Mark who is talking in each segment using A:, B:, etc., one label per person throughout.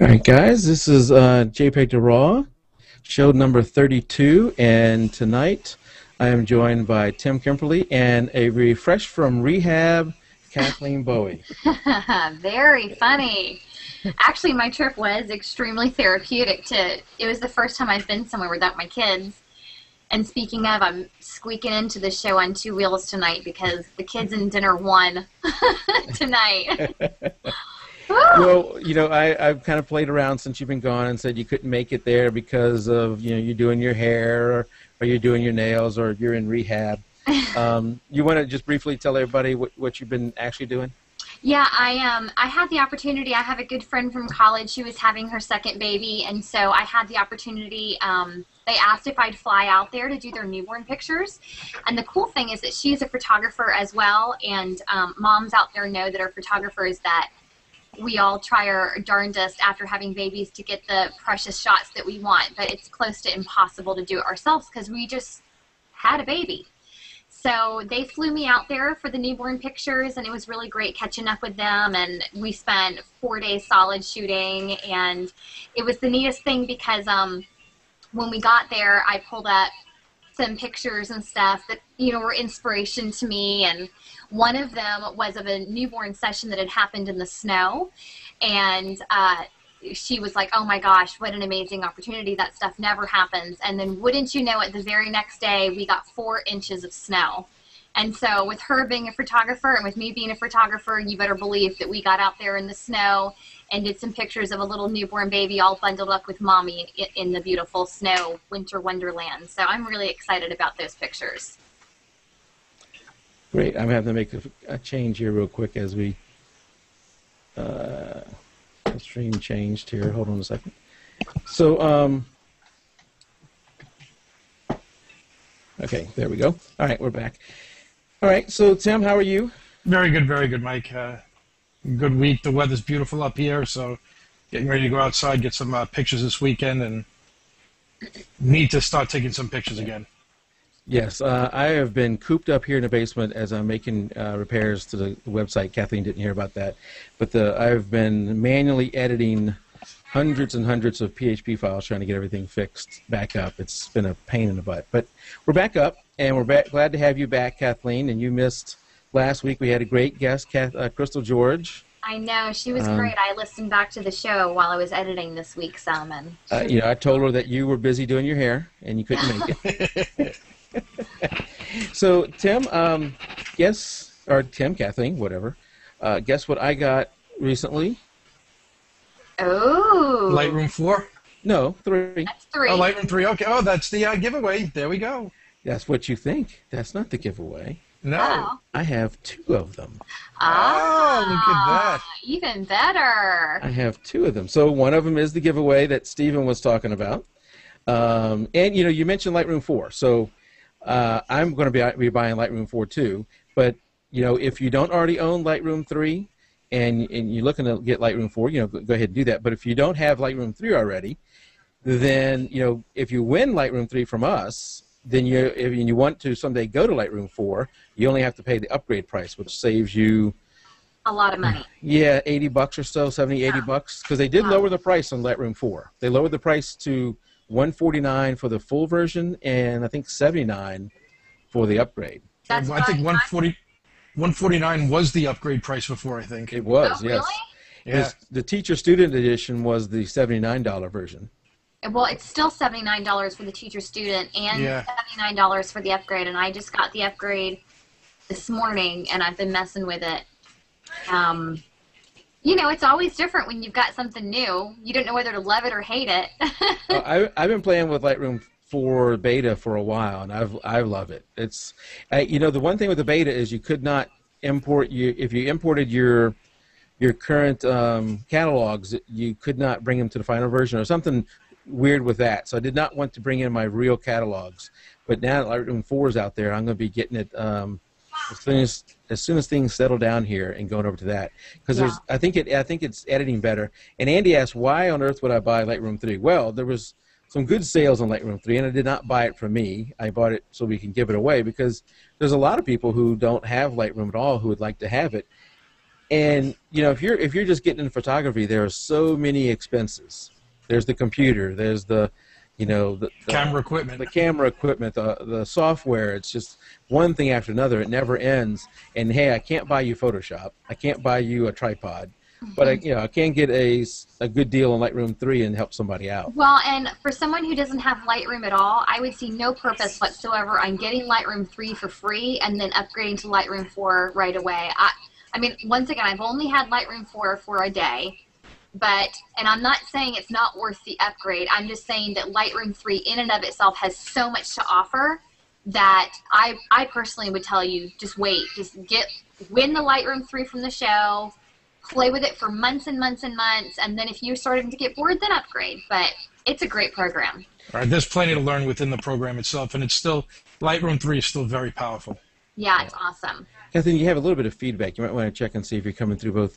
A: All right, guys, this is jpeg2RAW, show number 32, and tonight I am joined by Tim Kemperle and a refresh from rehab, Kathleen Bowie.
B: Very funny. Actually, my trip was extremely therapeutic. It was the first time I've been somewhere without my kids. And speaking of, I'm squeaking into the show on two wheels tonight because the kids and dinner won tonight.
A: Well, I've kind of played around since you've been gone and said you couldn't make it there because of, you're doing your hair or you're doing your nails or you're in rehab. You want to just briefly tell everybody what you've been actually doing?
B: Yeah, I had the opportunity. I have a good friend from college. She was having her second baby, and so I had the opportunity. They asked if I'd fly out there to do their newborn pictures. And the cool thing is that she's a photographer as well, and moms out there know that are photographers that we all try our darndest after having babies to get the precious shots that we want, but it's close to impossible to do it ourselves because we just had a baby. So they flew me out there for the newborn pictures, and it was really great catching up with them, and we spent 4 days solid shooting, and it was the neatest thing because when we got there, I pulled up some pictures and stuff that were inspiration to me, and one of them was of a newborn session that had happened in the snow, and she was like, oh my gosh, what an amazing opportunity. That stuff never happens. And then wouldn't you know it, the very next day we got 4 inches of snow. And so with her being a photographer and with me being a photographer, you better believe that we got out there in the snow and did some pictures of a little newborn baby all bundled up with mommy in the beautiful snow winter wonderland. So I'm really excited about those pictures.
A: Great. I'm going to have to make a change here real quick as we the stream changed here. Hold on a second. So, okay, there we go. All right, we're back. All right, so Tim, how are you?
C: Very good, Mike. Good week. The weather's beautiful up here, so getting ready to go outside, get some pictures this weekend, and need to start taking some pictures again.
A: Yes, I have been cooped up here in the basement as I'm making repairs to the website. Kathleen didn't hear about that, but I've been manually editing hundreds and hundreds of PHP files trying to get everything fixed back up. It's been a pain in the butt, but we're back up, and we're glad to have you back, Kathleen. And you missed last week. We had a great guest, Crystal George.
B: I know, she was great. I listened back to the show while I was editing this week, Salmon.
A: I told her that you were busy doing your hair and you couldn't make it. So, Tim, Kathleen, whatever. Guess what I got recently?
B: Oh.
C: Lightroom 4?
A: No, 3.
B: That's 3.
C: Oh, Lightroom 3. Okay. Oh, that's the giveaway. There we go.
A: That's what you think. That's not the giveaway.
C: No.
B: Oh.
A: I have 2 of them.
C: Oh, look at that.
B: Even better.
A: I have 2 of them. So one of them is the giveaway that Stephen was talking about. And, you mentioned Lightroom 4. So I'm going to be buying Lightroom 4 too. But, if you don't already own Lightroom 3 and you're looking to get Lightroom 4, go ahead and do that. But if you don't have Lightroom 3 already, then, if you win Lightroom 3 from us, then if you want to someday go to Lightroom 4, you only have to pay the upgrade price, which saves you
B: a lot of money.
A: Yeah, $80 or so, 70, $80, because they did lower the price on Lightroom 4. They lowered the price to $149 for the full version, and I think $79 for the upgrade.
B: That's
C: I think $149 was the upgrade price before, I think.
A: It was,
B: oh,
A: yes.
B: Really?
C: Yeah.
A: The teacher student edition was the $79 version.
B: Well, it's still $79 for the teacher student and $79 for the upgrade, and I just got the upgrade this morning, and I've been messing with it. It's always different when you've got something new. You don't know whether to love it or hate it.
A: I've been playing with Lightroom 4 beta for a while, and I love it. It's the one thing with the beta is you could not import if you imported your current catalogs, you could not bring them to the final version or something weird with that. So I did not want to bring in my real catalogs. But now that Lightroom 4 is out there, I'm going to be getting it as soon as things settle down here and going over to that, because I think it's editing better. And Andy asked, why on earth would I buy Lightroom 3? Well, there was some good sales on Lightroom 3, and I did not buy it for me. I bought it so we can give it away, because there's a lot of people who don't have Lightroom at all who would like to have it. And if you're just getting into photography, there are so many expenses. There's the computer. There's the
C: camera equipment.
A: The camera equipment, the software. It's just one thing after another. It never ends. And hey, I can't buy you Photoshop. I can't buy you a tripod. But I can get a good deal on Lightroom 3 and help somebody out.
B: Well, and for someone who doesn't have Lightroom at all, I would see no purpose whatsoever on getting Lightroom 3 for free and then upgrading to Lightroom 4 right away. I mean, once again, I've only had Lightroom 4 for a day, and I'm not saying it's not worth the upgrade. I'm just saying that Lightroom 3 in and of itself has so much to offer that I personally would tell you, just wait. Just win the Lightroom 3 from the show. Play with it for months and months and months, and then if you're starting to get bored, then upgrade. But it's a great program.
C: All right, there's plenty to learn within the program itself, and Lightroom 3 is still very powerful.
B: Yeah, it's awesome.
A: Kathleen, you have a little bit of feedback. You might want to check and see if you're coming through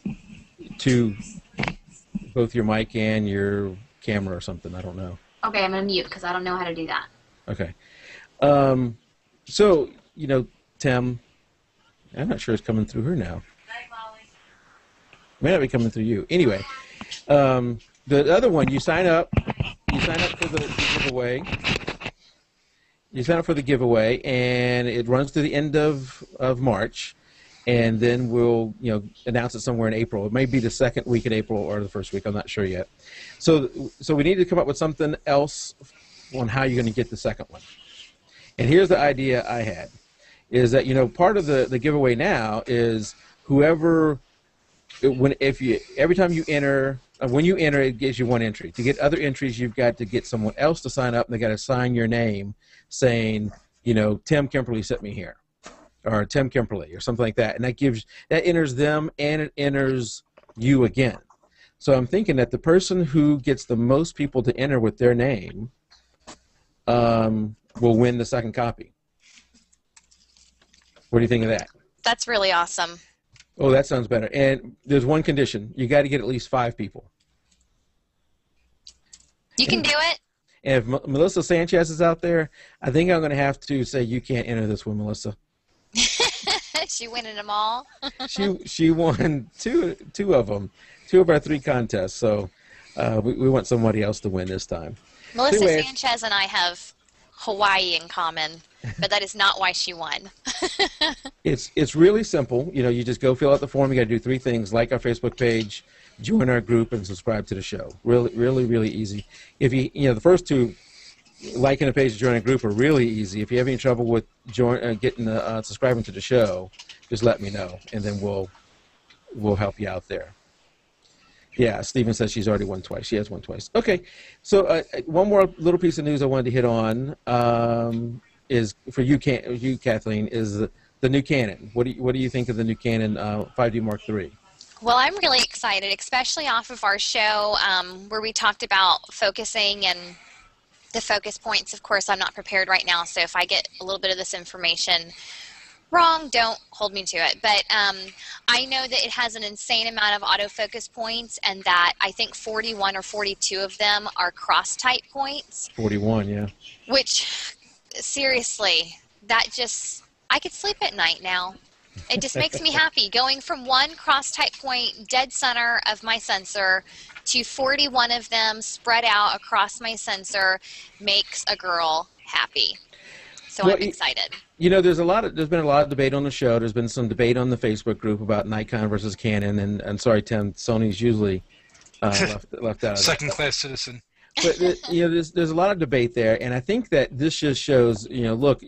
A: both your mic and your camera or something. I don't know.
B: Okay, I'm going to mute because I don't know how to do that.
A: Okay. So, Tim, I'm not sure it's coming through her now. May not be coming through you. Anyway, the other one, you sign up for the giveaway. You sign up for the giveaway, and it runs to the end of March, and then we'll announce it somewhere in April. It may be the second week in April or the first week. I'm not sure yet. So we need to come up with something else on how you're going to get the second one. And here's the idea I had, is that part of the giveaway now is whoever. Every time you enter, when you enter, it gives you one entry. To get other entries, you've got to get someone else to sign up, and they got to sign your name, saying, Tim Kemperle sent me here, or Tim Kemperle, or something like that, and that enters them, and it enters you again. So I'm thinking that the person who gets the most people to enter with their name will win the second copy. What do you think of that?
D: That's really awesome.
A: Oh, that sounds better. And there's one condition. You got to get at least 5 people.
D: You can do it.
A: And if Melissa Sanchez is out there, I think I'm going to have to say you can't enter this one, Melissa.
D: She winning them all.
A: She won two of them, 2 of our 3 contests. So we want somebody else to win this time.
D: Melissa Sanchez and I have Hawaii in common, but that is not why she won.
A: It's really simple. You just go fill out the form. You got to do 3 things: like our Facebook page, join our group, and subscribe to the show. Really, really, really easy. If the first 2, liking the page and joining a group, are really easy. If you have any trouble with subscribing to the show, just let me know, and then we'll help you out there. Yeah, Stephen says she's already won twice. She has won twice. Okay, so one more little piece of news I wanted to hit on is for you, Kathleen, is the new Canon. What do you think of the new Canon 5D Mark III?
D: Well, I'm really excited, especially off of our show where we talked about focusing and the focus points. Of course, I'm not prepared right now, so if I get a little bit of this information wrong, don't hold me to it. But I know that it has an insane amount of autofocus points, and that I think 41 or 42 of them are cross-type points.
A: 41, yeah.
D: Which, seriously, I could sleep at night now. It just makes me happy. Going from one cross-type point dead center of my sensor to 41 of them spread out across my sensor makes a girl happy. So I'm excited.
A: There's been a lot of debate on the show. There's been some debate on the Facebook group about Nikon versus Canon, and I'm sorry, Tim, Sony's usually left out of
C: second-class citizen.
A: But there's a lot of debate there, and I think that this just shows, look,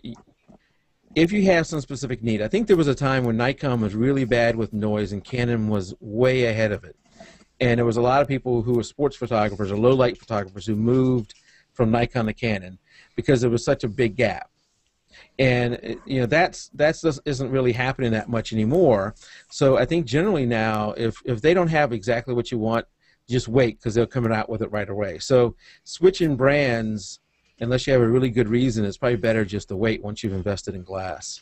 A: if you have some specific need. I think there was a time when Nikon was really bad with noise, and Canon was way ahead of it. And there was a lot of people who were sports photographers or low-light photographers who moved from Nikon to Canon because there was such a big gap. And that's just isn't really happening that much anymore. So I think generally now, if they don't have exactly what you want, just wait, because they're coming out with it right away. So switching brands, unless you have a really good reason, it's probably better just to wait once you've invested in glass.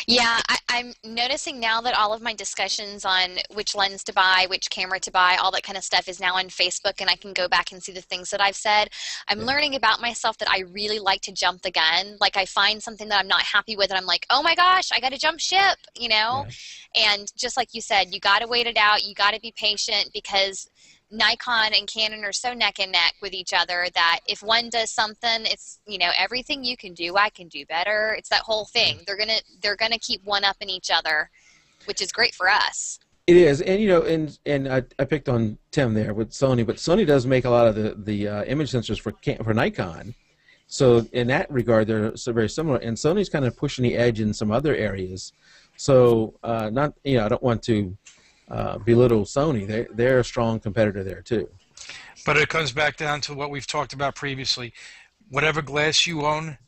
D: Yeah, I'm noticing now that all of my discussions on which lens to buy, which camera to buy, all that kind of stuff is now on Facebook, and I can go back and see the things that I've said. I'm
A: Yeah.
D: learning about myself that I really like to jump the gun. Like I find something that I'm not happy with, and I'm like, oh my gosh, I got to jump ship, you know?
A: Yeah.
D: And just like you said, you got to wait it out. You got to be patient because Nikon and Canon are so neck and neck with each other that if one does something, it's, you know, everything you can do, I can do better. It's that whole thing. They're gonna keep one up in each other, which is great for us.
A: It is, and you know, and I picked on Tim there with Sony, but Sony does make a lot of the image sensors for Nikon. So in that regard, they're so very similar. And Sony's kind of pushing the edge in some other areas. So not, you know, I don't want to belittle Sony. They're a strong competitor there too.
C: But it comes back down to what we've talked about previously. Whatever glass you own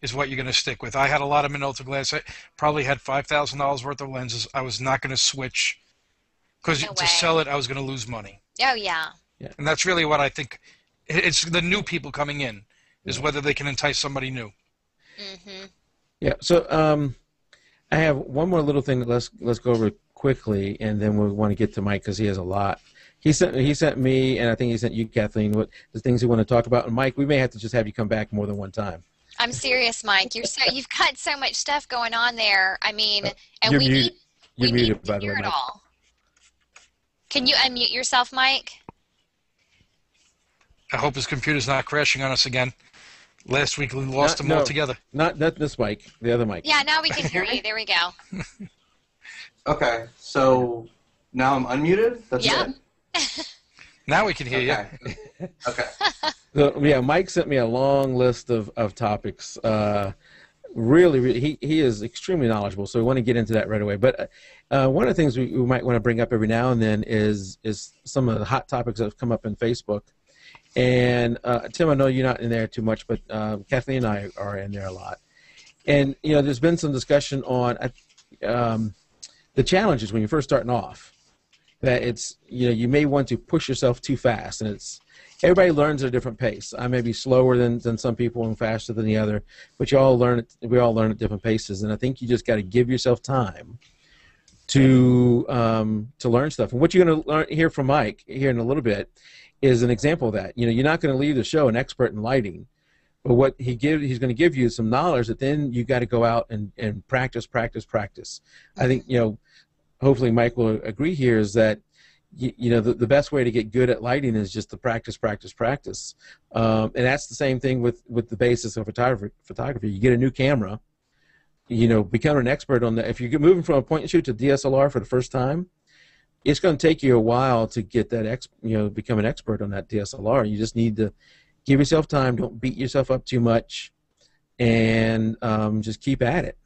C: is what you're going to stick with. I had a lot of Minolta glass. I probably had $5,000 worth of lenses. I was not going to switch because
D: No
C: to
D: way.
C: sell it, I was going to lose money.
D: Oh yeah.
C: And that's really what I think. It's the new people coming in is whether they can entice somebody new.
D: Mm-hmm.
A: Yeah. So I have one more little thing that let's go over quickly, and then we'll want to get to Mike because he has a lot. He sent me, and I think he sent you, Kathleen, what the things we want to talk about. And Mike, we may have to just have you come back more than one time.
D: I'm serious, Mike. You've got so much stuff going on there. I mean, and
A: You're
D: we
A: muted. You're
D: need
A: muted,
D: to
A: by the
D: hear
A: way,
D: it
A: Mike.
D: all. Can you unmute yourself, Mike?
C: I hope his computer's not crashing on us again. Last week we lost them
A: No,
C: altogether.
A: Not this Mike, the other Mike.
D: Yeah, now we can hear you. There we go.
E: Okay, so now I'm unmuted? That's
D: Yeah.
E: it?
C: Now we can hear you.
E: Okay. Okay.
A: So, yeah, Mike sent me a long list of topics. Really, he is extremely knowledgeable, so we want to get into that right away. But one of the things we might want to bring up every now and then is some of the hot topics that have come up in Facebook. And Tim, I know you're not in there too much, but Kathleen and I are in there a lot. And you know, there's been some discussion on the challenges when you're first starting off. That it's, you know, you may want to push yourself too fast, and it's everybody learns at a different pace. I may be slower than some people and faster than the other, but we all learn at different paces. And I think you just got to give yourself time to learn stuff. And what you're going to hear from Mike here in a little bit is an example of that. You know, you're not going to leave the show an expert in lighting, but what he's going to give you some knowledge that then you got to go out and practice. I think, you know, hopefully Mike will agree here is that you know the best way to get good at lighting is just to practice. And that's the same thing with the basis of photography. You get a new camera, you know, become an expert on that. If you're moving from a point and shoot to DSLR for the first time, it's going to take you a while to get that become an expert on that DSLR. You just need to give yourself time. Don't beat yourself up too much, and just keep at it.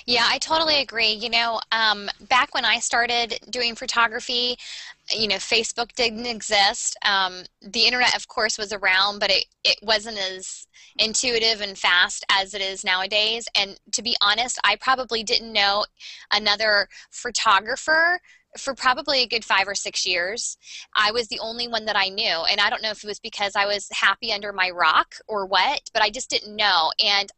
D: Yeah, I totally agree. You know, back when I started doing photography, you know, Facebook didn't exist. The internet, of course, was around, but it wasn't as intuitive and fast as it is nowadays. And to be honest, I probably didn't know another photographer for probably a good 5 or 6 years. I was the only one that I knew. And I don't know if it was because I was happy under my rock or what, but I just didn't know. And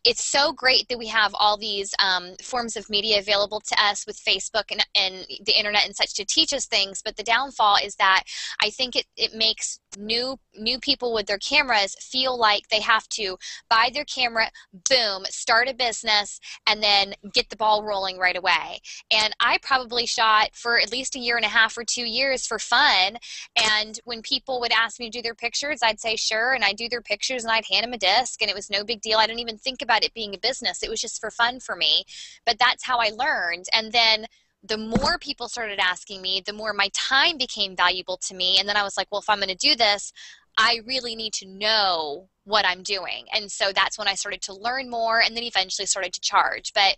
D: it's so great that we have all these forms of media available to us with Facebook and the internet and such to teach us things. But the downfall is that I think it makes new people with their cameras feel like they have to buy their camera, boom, start a business, and then get the ball rolling right away. And I probably shot for at least 1.5 years or 2 years for fun. And when people would ask me to do their pictures, I'd say sure, and I'd do their pictures and I'd hand them a disc, and it was no big deal. I didn't even think about it being a business. It was just for fun for me. But that's how I learned. And then the more people started asking me, the more my time became valuable to me. And then I was like, well, if I'm going to do this, I really need to know what I'm doing. And so that's when I started to learn more and then eventually started to charge. But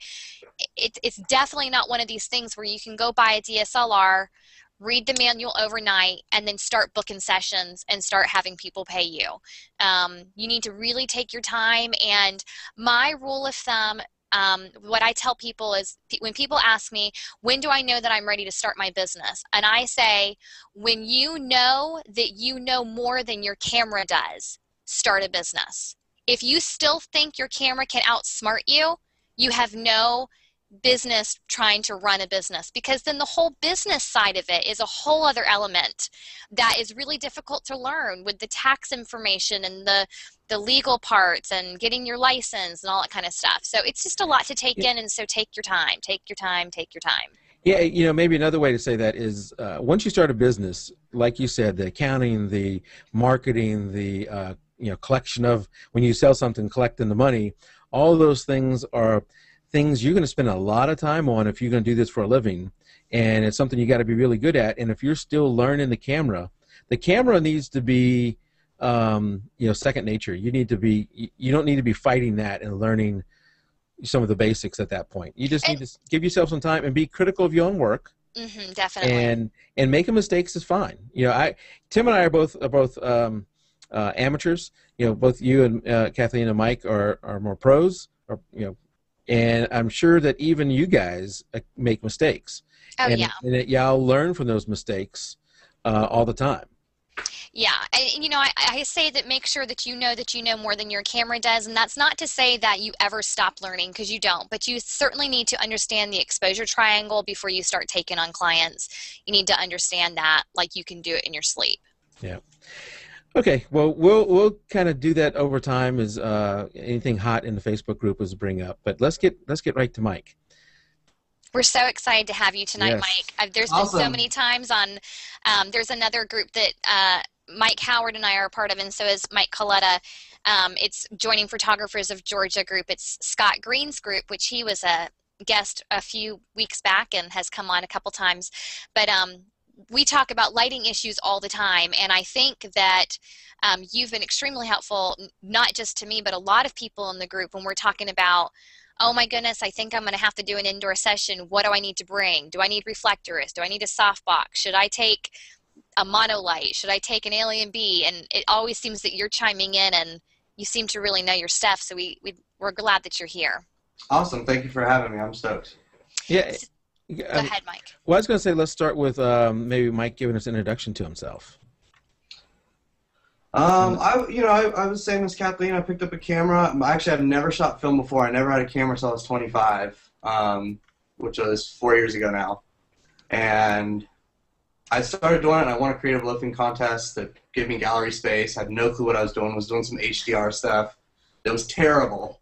D: it's definitely not one of these things where you can go buy a DSLR, read the manual overnight, and then start booking sessions and start having people pay you. You need to really take your time. And my rule of thumb, what I tell people is when people ask me, when do I know that I'm ready to start my business? And I say, when you know that you know more than your camera does, start a business. If you still think your camera can outsmart you, you have no business trying to run a business, because then the whole business side of it is a whole other element that is really difficult to learn, with the tax information and the legal parts and getting your license and all that kind of stuff. So it's just a lot to take in, and so take your time, take your time, take your time.
A: Yeah, maybe another way to say that is once you start a business, like you said, the accounting, the marketing, the collection of, when you sell something, collecting the money, all those things are things you're going to spend a lot of time on if you're going to do this for a living, and it's something you got to be really good at. And if you're still learning the camera needs to be second nature. You don't need to be fighting that and learning some of the basics at that point. You just need to give yourself some time and be critical of your own work.
D: Definitely.
A: And making mistakes is fine. Tim and I are both amateurs. Both you and Kathleen and Mike are more pros, and I'm sure that even you guys make mistakes.
D: Oh,
A: and,
D: yeah.
A: And y'all learn from those mistakes all the time.
D: Yeah, and I say that make sure that you know more than your camera does, and that's not to say that you ever stop learning, because you don't, but you certainly need to understand the exposure triangle before you start taking on clients. You need to understand that like you can do it in your sleep.
A: Yeah. Okay, well, we'll kind of do that over time as anything hot in the Facebook group is bring up. But let's get right to Mike.
D: We're so excited to have you tonight,
A: yes.
D: Mike. There's
E: Awesome.
D: been so many times on. There's another group that Mike Howard and I are a part of, and so is Mike Colletta. It's Joining Photographers of Georgia group. It's Scott Green's group, which he was a guest a few weeks back and has come on a couple times. But we talk about lighting issues all the time, and I think that you've been extremely helpful, not just to me, but a lot of people in the group when we're talking about, oh my goodness, I think I'm going to have to do an indoor session. What do I need to bring? Do I need reflectors? Do I need a softbox? Should I take a monolight? Should I take an Alien B? And it always seems that you're chiming in, and you seem to really know your stuff, so we're glad that you're here.
E: Awesome. Thank you for having me. I'm stoked.
A: Yeah.
D: Go ahead, Mike.
A: Well, I was going to say, let's start with maybe Mike giving us an introduction to himself.
E: I was same as Kathleen. I picked up a camera. Actually, I've never shot film before. I never had a camera until I was 25, which was 4 years ago now. And I started doing it, and I won a creative lifting contest that gave me gallery space. I had no clue what I was doing. Was doing some HDR stuff. It was terrible,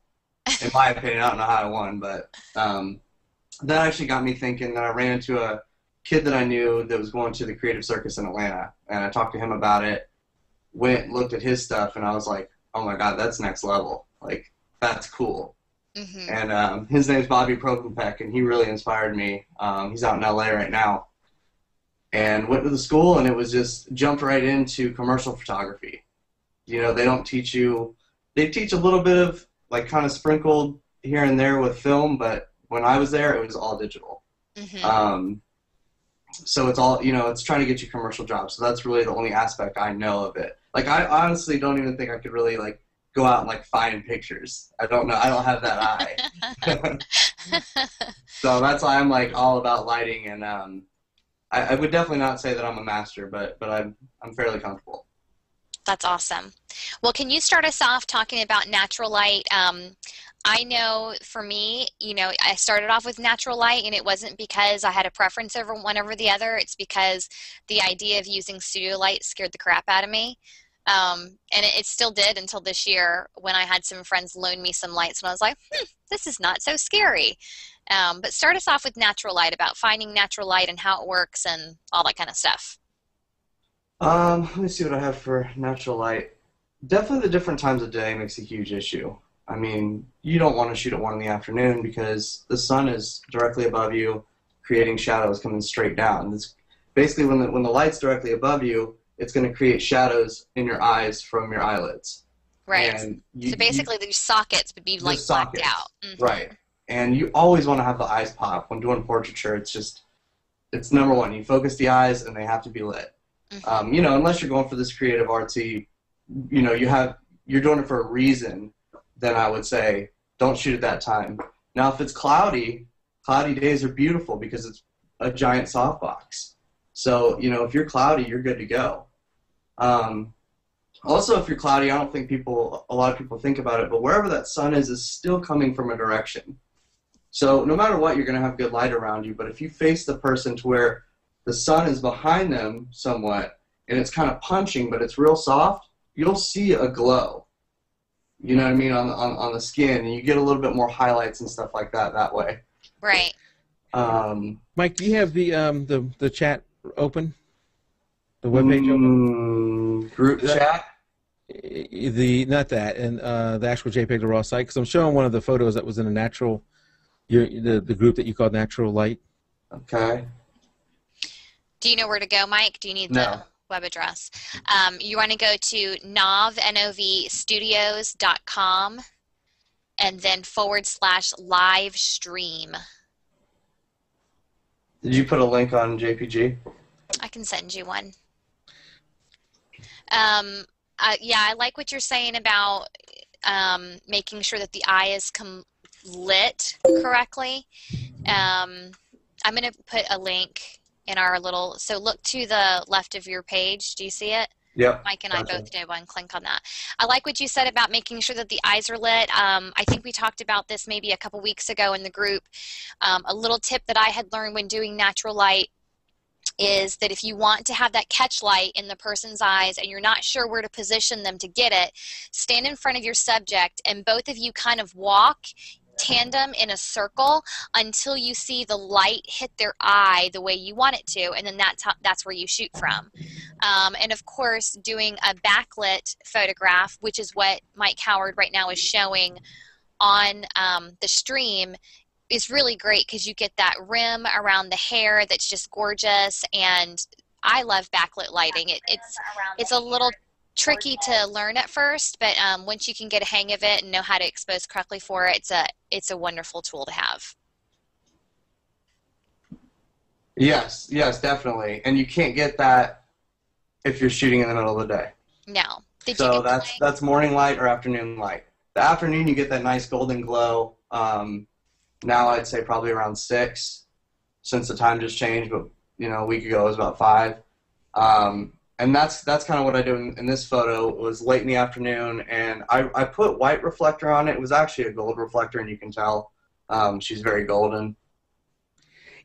E: in my opinion. I don't know how I won, but that actually got me thinking. That I ran into a kid that I knew that was going to the Creative Circus in Atlanta, and I talked to him about it. Went, looked at his stuff, and I was like, oh my god, that's next level. Like, that's cool.
D: Mm-hmm.
E: And his name's Bobby Propenpeck, and he really inspired me. He's out in LA right now. And went to the school, and it was just jumped right into commercial photography. They don't teach you, they teach a little bit of, like, kind of sprinkled here and there with film, but when I was there, it was all digital.
D: Mm-hmm.
E: So it's all, it's trying to get you commercial jobs. So that's really the only aspect I know of it. Like, I honestly don't even think I could really, like, go out and, like, find pictures. I don't know. I don't have that eye. So that's why I'm, like, all about lighting. And I would definitely not say that I'm a master, but I'm fairly comfortable.
D: That's awesome. Well, can you start us off talking about natural light? I know for me, I started off with natural light, and it wasn't because I had a preference over one over the other. It's because the idea of using studio light scared the crap out of me. And it still did until this year when I had some friends loan me some lights, and I was like, this is not so scary. But start us off with natural light, about finding natural light and how it works and all that kind of stuff.
E: Let me see what I have for natural light. Definitely the different times of day makes a huge issue. I mean, you don't want to shoot at 1 in the afternoon because the sun is directly above you, creating shadows coming straight down. It's basically when the light's directly above you, it's going to create shadows in your eyes from your eylids.
D: Right.
E: And
D: so basically, the sockets would be like blacked out. Mm-hmm.
E: Right. And you always want to have the eyes pop when doing portraiture. It's number one. You focus the eyes, and they have to be lit. Mm-hmm. Unless you're going for this creative artsy, you're doing it for a reason. Then I would say don't shoot at that time. Now, if it's cloudy days are beautiful because it's a giant softbox. So, if you're cloudy, you're good to go. Also, if you're cloudy, I don't think a lot of people think about it, but wherever that sun is still coming from a direction. So no matter what, you're going to have good light around you. But if you face the person to where the sun is behind them somewhat, and it's kind of punching, but it's real soft, you'll see a glow. You know what I mean, on the skin, and you get a little bit more highlights and stuff like that way.
D: Right.
A: Mike, do you have the chat open? The webpage open?
E: Group chat?
A: Not that, and the actual jpeg2RAW site, because I'm showing one of the photos that was in a natural, the group that you called Natural Light.
E: Okay.
D: Do you know where to go, Mike? Do you need
E: No.
D: the web address? You want to go to novstudios.com and then /live stream.
E: Did you put a link on JPG?
D: I can send you one. Yeah, I like what you're saying about making sure that the eye is lit correctly. I'm going to put a link in our little, so look to the left of your page. Do you see it?
E: Yep.
D: Mike and I both did one. Click on that. I like what you said about making sure that the eyes are lit. I think we talked about this maybe a couple weeks ago in the group. A little tip that I had learned when doing natural light is that if you want to have that catch light in the person's eyes and you're not sure where to position them to get it, stand in front of your subject and both of you kind of walk tandem in a circle until you see the light hit their eye the way you want it to, and then that's where you shoot from. And of course, doing a backlit photograph, which is what Mike Howard right now is showing on the stream, is really great because you get that rim around the hair that's just gorgeous. And I love backlit lighting. It's a little tricky to learn at first, but once you can get a hang of it and know how to expose correctly for it, it's a wonderful tool to have.
E: Yes, definitely. And you can't get that if you're shooting in the middle of the day.
D: No.
E: So that's morning light or afternoon light. The afternoon you get that nice golden glow. Now I'd say probably around 6, since the time just changed, but a week ago it was about 5. And that's kind of what I do in this photo. It was late in the afternoon, and I put white reflector on it. It was actually a gold reflector, and you can tell she's very golden.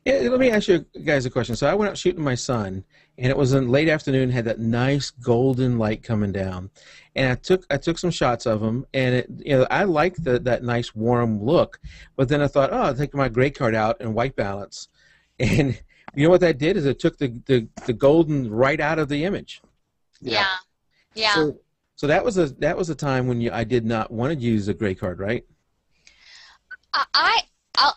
A: Yeah, let me ask you guys a question. So I went out shooting my son, and it was in late afternoon, had that nice golden light coming down, and I took some shots of him, and I like that nice warm look, but then I thought, oh, I'll take my gray card out and white balance, and you know what that did is it took the golden right out of the image.
D: Yeah.
A: So that was a time when I did not want to use a gray card, right?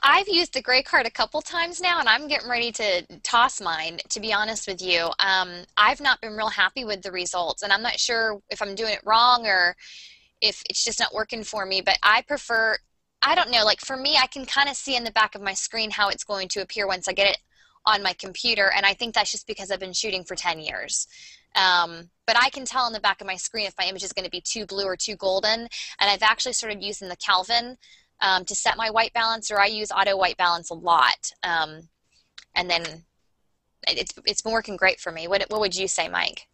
D: I've used the gray card a couple times now, and I'm getting ready to toss mine, to be honest with you. I've not been real happy with the results, and I'm not sure if I'm doing it wrong or if it's just not working for me, but I prefer, I don't know, like for me, I can kind of see in the back of my screen how it's going to appear once I get it on my computer, and I think that's just because I've been shooting for 10 years. But I can tell in the back of my screen if my image is going to be too blue or too golden, and I've actually started using the Kelvin to set my white balance, or I use auto white balance a lot, and then it's been working great for me. What would you say, Mike?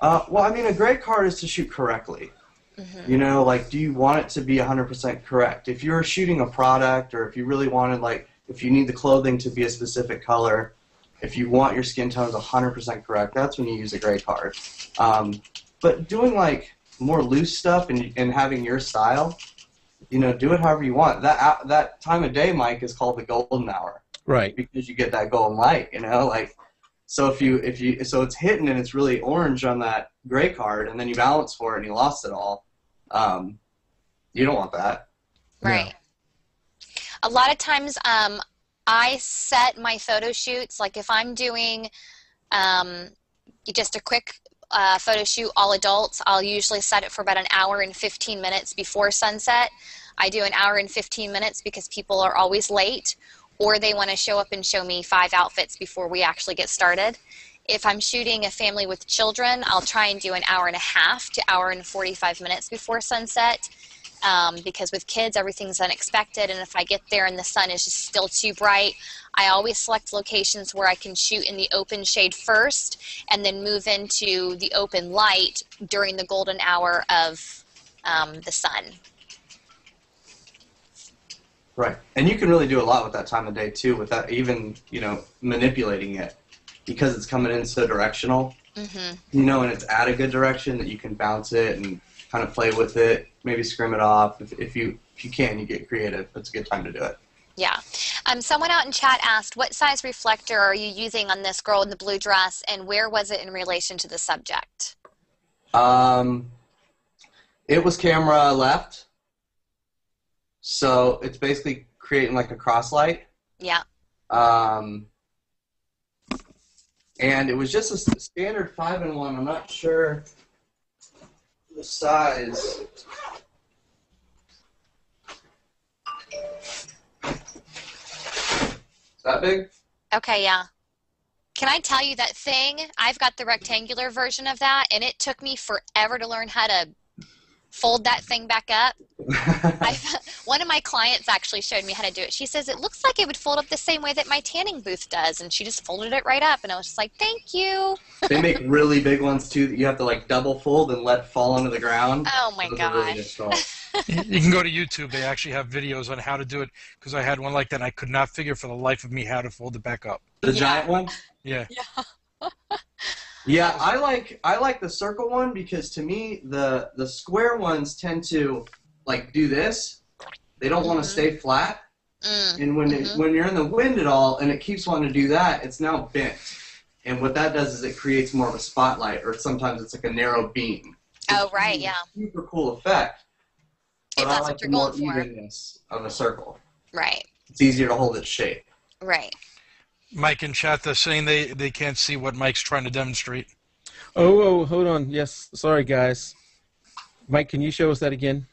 E: Well, I mean, a gray card is to shoot correctly.
D: Mm-hmm.
E: Like, do you want it to be 100% correct? If you're shooting a product, or if you really wanted, like, if you need the clothing to be a specific color, if you want your skin tones 100% correct, that's when you use a gray card. But doing, like, more loose stuff and having your style, do it however you want. That time of day, Mike, is called the golden hour.
A: Right.
E: Because you get that golden light, like, so so it's hitting and it's really orange on that gray card, and then you balance for it and you lost it all. You don't want that.
D: Right.
A: No.
D: A lot of times, I set my photo shoots, like if I'm doing just a quick photo shoot, all adults, I'll usually set it for about an hour and 15 minutes before sunset. I do an hour and 15 minutes because people are always late, or they want to show up and show me 5 outfits before we actually get started. If I'm shooting a family with children, I'll try and do an hour and a half to hour and 45 minutes before sunset. Because with kids, everything's unexpected, and if I get there and the sun is just still too bright, I always select locations where I can shoot in the open shade first and then move into the open light during the golden hour of the sun.
E: Right. And you can really do a lot with that time of day, too, without even, you know, manipulating it. Because it's coming in so directional, you know, and it's at a good direction that you can bounce it and kind of play with it, maybe scrim it off. If you can, you get creative. It's a good time to do it.
D: Yeah. Someone out in chat asked, what size reflector are you using on this girl in the blue dress, and where was it in relation to the subject?
E: It was camera left, so it's basically creating like a cross light.
D: Yeah.
E: And it was just a standard 5-in-1. I'm not sure the size. Is that big?
D: Okay, yeah. Can I tell you that thing? I've got the rectangular version of that, and it took me forever to learn how to fold that thing back up. One of my clients actually showed me how to do it. She says, it looks like it would fold up the same way that my tanning booth does, and she just folded it right up, and I was just like, thank you.
E: They make really big ones, too, that you have to, like, double fold and let fall onto the ground.
D: Oh, my gosh.
C: You can go to YouTube. They actually have videos on how to do it, because I had one like that, and I could not figure for the life of me how to fold it back up.
E: The giant one?
C: Yeah.
E: Yeah, I like the circle one because to me the square ones tend to like do this. They don't want to stay flat. And when you're in the wind at all and it keeps wanting to do that, it's now bent. And what that does is it creates more of a spotlight, or sometimes it's like a narrow beam.
D: Oh, right, yeah.
E: Super cool effect. But
D: If that's
E: I like
D: what you're
E: the more
D: going for.
E: evenness of a circle.
D: Right.
E: It's easier to hold its shape.
D: Right.
C: Mike in chat, they're saying they can't see what Mike's trying to demonstrate.
A: Oh, hold on. Yes, sorry, guys. Mike, can you show us that again?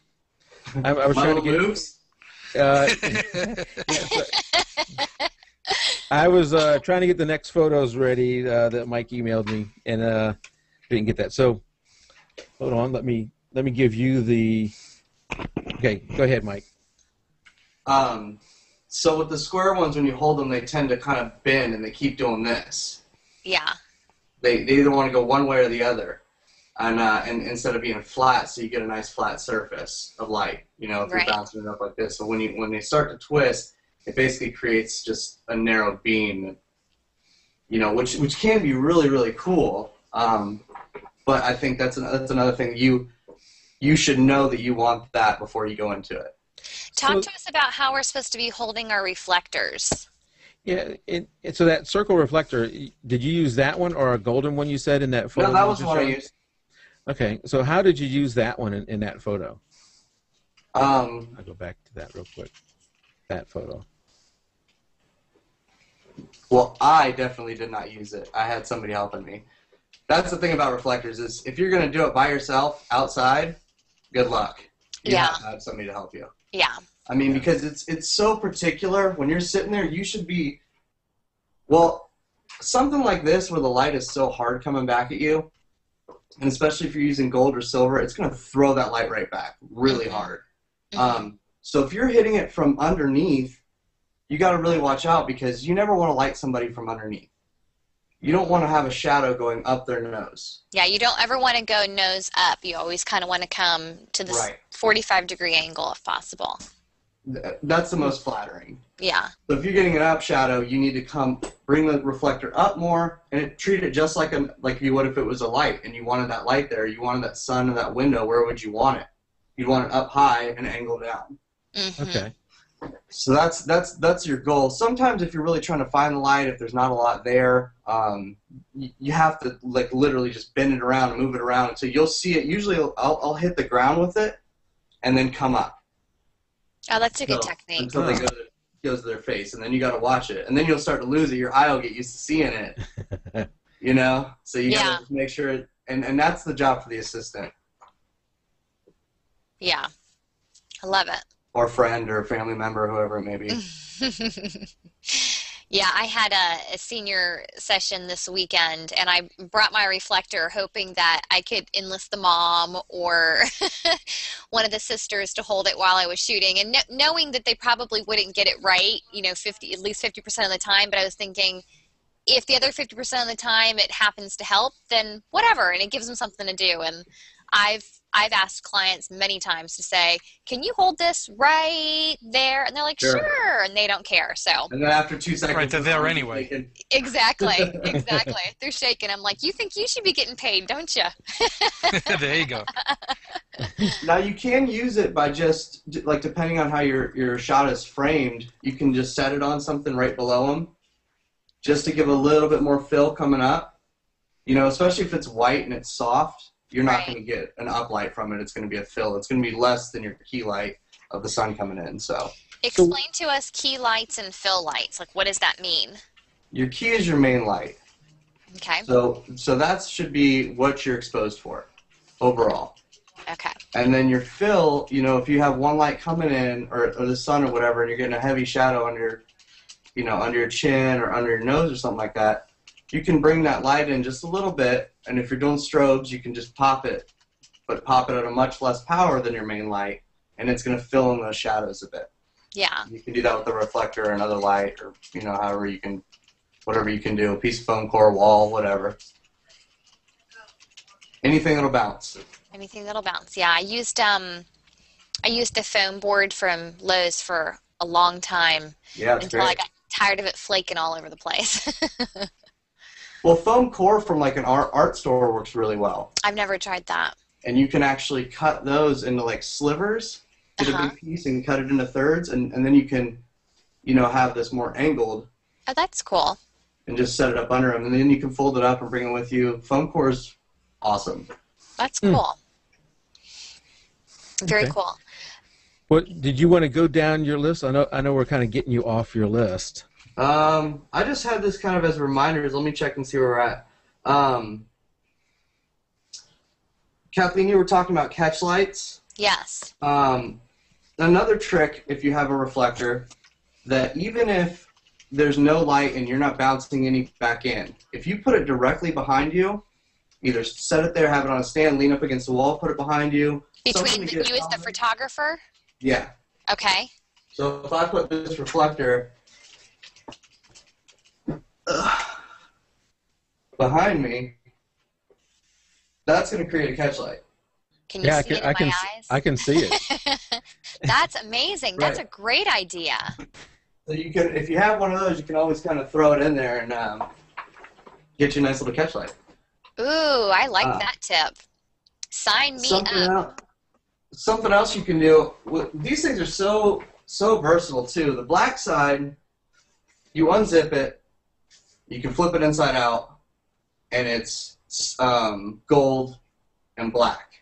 A: I was trying to get
E: moves?
A: I was trying to get the next photos ready that Mike emailed me, and didn't get that. So, hold on. Let me give you the. Okay, go ahead, Mike.
E: So with the square ones, when you hold them, they tend to kind of bend, and they keep doing this.
D: Yeah.
E: They either want to go one way or the other, and instead of being flat, so you get a nice flat surface of light. You know, if
D: Right.
E: you're bouncing it up like this. So when they start to twist, it basically creates just a narrow beam. You know, which can be really, really cool. But I think that's another thing you should know that you want that before you go into it.
D: Talk to us about how we're supposed to be holding our reflectors.
A: Yeah, so that circle reflector, did you use that one or a golden one you said in that photo?
E: No, that was the one I used.
A: Okay, so how did you use that one in that photo? I'll go back to that real quick. That photo.
E: Well, I definitely did not use it. I had somebody helping me. That's the thing about reflectors is if you're going to do it by yourself outside, good luck. You have to have somebody to help you.
D: Yeah.
E: I mean, because it's so particular. When you're sitting there, you should be, well, something like this where the light is so hard coming back at you, and especially if you're using gold or silver, it's going to throw that light right back really hard. So if you're hitting it from underneath, you got to really watch out because you never want to light somebody from underneath. You don't want to have a shadow going up their nose.
D: Yeah, you don't ever want to go nose up. You always kind of want to come to this 45-degree angle if possible.
E: That's the most flattering.
D: Yeah.
E: So if you're getting an up shadow, you need to bring the reflector up more, and treat it just like you would if it was a light, and you wanted that light there. You wanted that sun in that window. Where would you want it? You'd want it up high and angled down.
A: Okay.
E: So that's your goal. Sometimes if you're really trying to find the light, if there's not a lot there, you have to like literally just bend it around and move it around until you'll see it. Usually I'll hit the ground with it and then come up.
D: Oh, that's a good technique.
E: Until they goes to their face, and then you got to watch it, and then you'll start to lose it. Your eye will get used to seeing it. You know, so you got to just make sure, and that's the job for the assistant.
D: Yeah, I love it.
E: Or friend or family member, whoever it may be.
D: Yeah, I had a senior session this weekend, and I brought my reflector hoping that I could enlist the mom or one of the sisters to hold it while I was shooting, and knowing that they probably wouldn't get it right, you know, at least 50% of the time, but I was thinking if the other 50% of the time it happens to help, then whatever, and it gives them something to do, and I've I've asked clients many times to say, can you hold this right there? And they're like, sure. And they don't care. So.
E: And then after 2 seconds.
C: Right, they're there anyway.
D: Exactly. Exactly. They're shaking. I'm like, you think you should be getting paid, don't you?
C: There you go.
E: Now you can use it by just, like, depending on how your shot is framed, you can just set it on something right below them, just to give a little bit more fill coming up. You know, especially if it's white and it's soft, you're not going to get an uplight from it. It's going to be a fill. It's going to be less than your key light of the sun coming in. So
D: explain to us key lights and fill lights. Like, what does that mean?
E: Your key is your main light.
D: Okay.
E: So that should be what you're exposed for overall.
D: Okay.
E: And then your fill, you know, if you have one light coming in or the sun or whatever, and you're getting a heavy shadow under your chin or under your nose or something like that, you can bring that light in just a little bit, and if you're doing strobes, you can just pop it, but pop it at a much less power than your main light, and it's going to fill in those shadows a bit.
D: Yeah.
E: You can do that with a reflector or another light, or, you know, however you can, whatever you can do, a piece of foam core, wall, whatever. Anything that'll bounce.
D: Anything that'll bounce. Yeah, I used a foam board from Lowe's for a long time.
E: Yeah, it's
D: until
E: great.
D: I got tired of it flaking all over the place.
E: Well, foam core from like an art store works really well.
D: I've never tried that.
E: And you can actually cut those into like slivers, get a big piece and cut it into thirds, and then you can, you know, have this more angled.
D: Oh, that's cool.
E: And just set it up under them, and then you can fold it up and bring it with you. Foam core is awesome.
D: That's cool. Very cool.
A: What did you want to go down your list? I know we're kind of getting you off your list.
E: I just had this kind of as reminders. Let me check and see where we're at. Kathleen, you were talking about catch lights.
D: Yes.
E: Another trick, if you have a reflector, that even if there's no light and you're not bouncing any back in, if you put it directly behind you, either set it there, have it on a stand, lean up against the wall, put it behind you.
D: Between you as the photographer?
E: Yeah.
D: Okay.
E: So if I put this reflector behind me, that's going to create a catch light.
D: Can you see it in my eyes?
A: I can see it.
D: That's amazing. That's a great idea.
E: So you can, if you have one of those, you can always kind of throw it in there and get you a nice little catch light.
D: Ooh, I like that tip. Sign me up.
E: Something else you can do. These things are so versatile too. The black side, you unzip it, you can flip it inside out, and it's gold and black.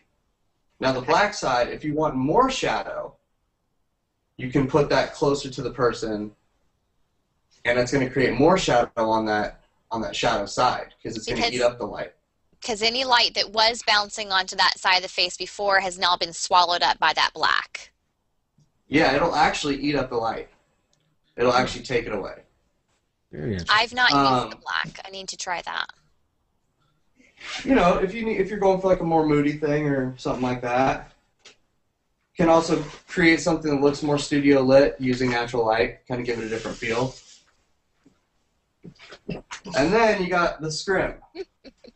E: Now the black side, if you want more shadow, you can put that closer to the person, and it's going to create more shadow on that shadow side because it's going to eat up the light.
D: Because any light that was bouncing onto that side of the face before has now been swallowed up by that black.
E: Yeah, it'll actually eat up the light. It'll actually take it away.
A: Very interesting.
D: I've not used the black. I need to try that.
E: You know, if you're going for like a more moody thing or something like that, can also create something that looks more studio lit using natural light, kind of give it a different feel. And then you got the scrim,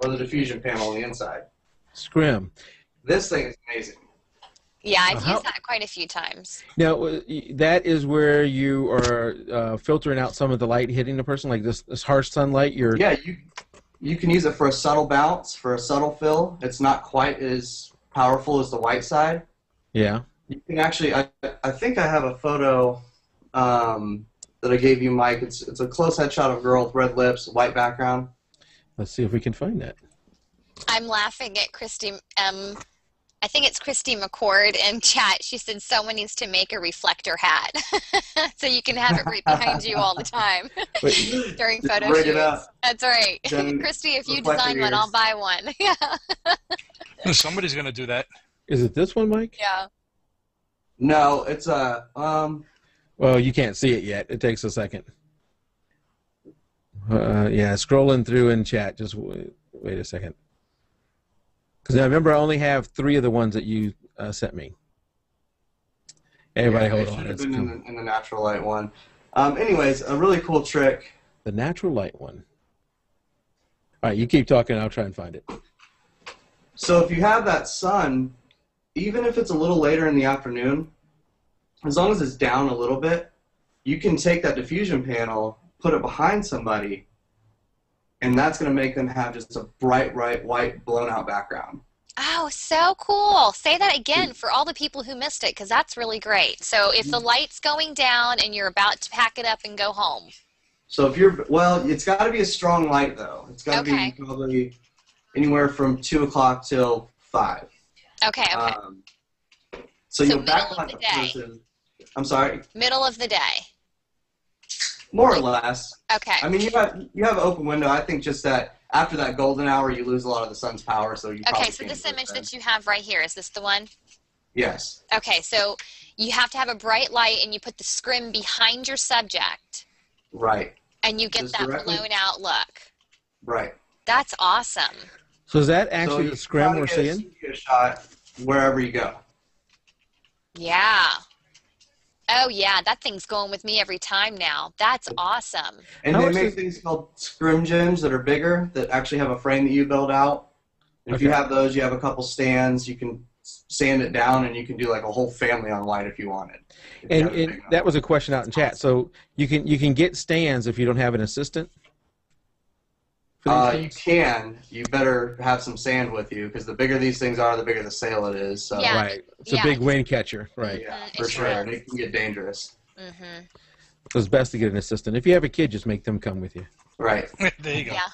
E: or the diffusion panel on the inside.
A: Scrim.
E: This thing is amazing.
D: Yeah, I've used that quite a few times.
A: Now, that is where you are filtering out some of the light hitting the person, like this harsh sunlight.
E: Yeah, you can use it for a subtle bounce, for a subtle fill. It's not quite as powerful as the white side.
A: Yeah.
E: You can actually, I think I have a photo that I gave you, Mike. It's a close headshot of a girl with red lips, white background.
A: Let's see if we can find that.
D: I'm laughing at Christy. I think it's Christy McCord in chat. She said someone needs to make a reflector hat so you can have it right behind you all the time during photo
E: rig
D: shoots.
E: it up.
D: That's right.
E: Then
D: Christy, if you
E: reflector
D: design one, I'll
E: ears.
D: buy one. Yeah.
C: Somebody's going to do that.
A: Is it this one, Mike?
D: Yeah.
E: No, it's a
A: Well, you can't see it yet. It takes a second. Yeah, scrolling through in chat. Just wait a second. Because I remember I only have 3 of the ones that you sent me. Everybody hold on.
E: It's been in the natural light one. Anyways, a really cool trick.
A: The natural light one. All right, you keep talking. I'll try and find it.
E: So if you have that sun even if it's a little later in the afternoon, as long as it's down a little bit, you can take that diffusion panel, put it behind somebody, and that's going to make them have just a bright white blown out background.
D: Oh, so cool. Say that again for all the people who missed it, because that's really great. So if the light's going down and you're about to pack it up and go home.
E: So if you're, well, it's got to be a strong light, though. It's got to
D: Okay.
E: be probably anywhere from 2 o'clock till 5.
D: Okay, okay.
E: So
D: So
E: you'll
D: middle of
E: backlight
D: the
E: the
D: day.
E: person. I'm sorry?
D: Middle of the day.
E: More or less.
D: Okay.
E: I mean, you have an open window. I think just that after that golden hour, you lose a lot of the sun's power, so you probably
D: Okay, so
E: can't
D: this
E: do it
D: image
E: then.
D: that you have right here, is this the one?
E: Yes.
D: Okay, so you have to have a bright light and you put the scrim behind your subject
E: Right.
D: and you get
E: Just
D: that
E: directly-
D: blown out look.
E: Right.
D: That's awesome.
A: So is that
E: So
A: actually
E: you
A: the scrim
E: gotta
A: we're
E: get a
A: seeing?
E: studio shot wherever you go.
D: Yeah. Oh, yeah, that thing's going with me every time now. That's awesome.
E: And
A: How
E: they
A: much
E: make
A: is-
E: things called scrim gems that are bigger, that actually have a frame that you build out. And if you
A: Okay.
E: have those, you have a couple stands, you can sand it down, and you can do like a whole family on light if you wanted. If you
A: And,
E: have it big
A: and
E: enough.
A: that was a question out in chat. So you can get stands if you don't have an assistant? For these
E: You
A: things?
E: can. You better have some sand with you, because the bigger these things are, the bigger the sail it is. So,
D: Yeah.
A: Right. It's
D: Yeah.
A: a big wind catcher. Right.
E: yeah,
D: Mhm,
E: for
D: it
E: sure.
D: sure
E: And
D: is.
E: it can get dangerous.
D: Mm-hmm.
A: So it's best to get an assistant. If you have a kid, just make them come with you.
E: Right.
C: There you go.
D: Yeah.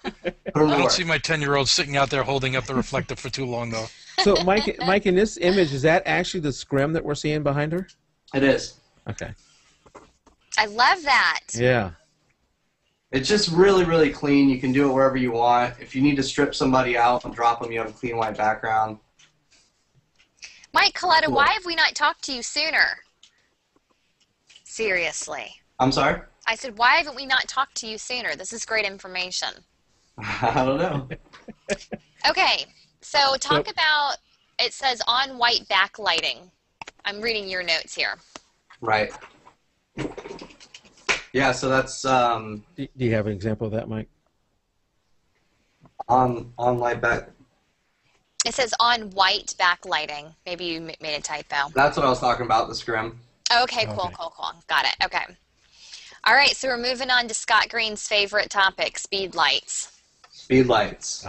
E: Put 'em
C: I
E: to
C: don't
E: work.
C: see my 10-year-old sitting out there holding up the reflector for too long, though.
A: So Mike, in this image, is that actually the scrim that we're seeing behind her?
E: It is.
A: Okay.
D: I love that.
A: Yeah.
E: It's just really clean. You can do it wherever you want. If you need to strip somebody out and drop them, you have a clean white background.
D: Mike Colletta,
E: Cool.
D: why have we not talked to you sooner? Seriously.
E: I'm sorry?
D: I said, why haven't we not talked to you sooner? This is great information.
E: I don't know.
D: Okay, so talk about, it says on white backlighting. I'm reading your notes here.
E: Right. Yeah, so that's
A: Do you have an example of that, Mike?
E: on light back.
D: It says on white backlighting. Maybe you made a typo.
E: That's what I was talking about, the scrim.
D: Okay, cool. Got it. Okay. All right, so we're moving on to Scott Green's favorite topic, speed lights.
E: Speed lights.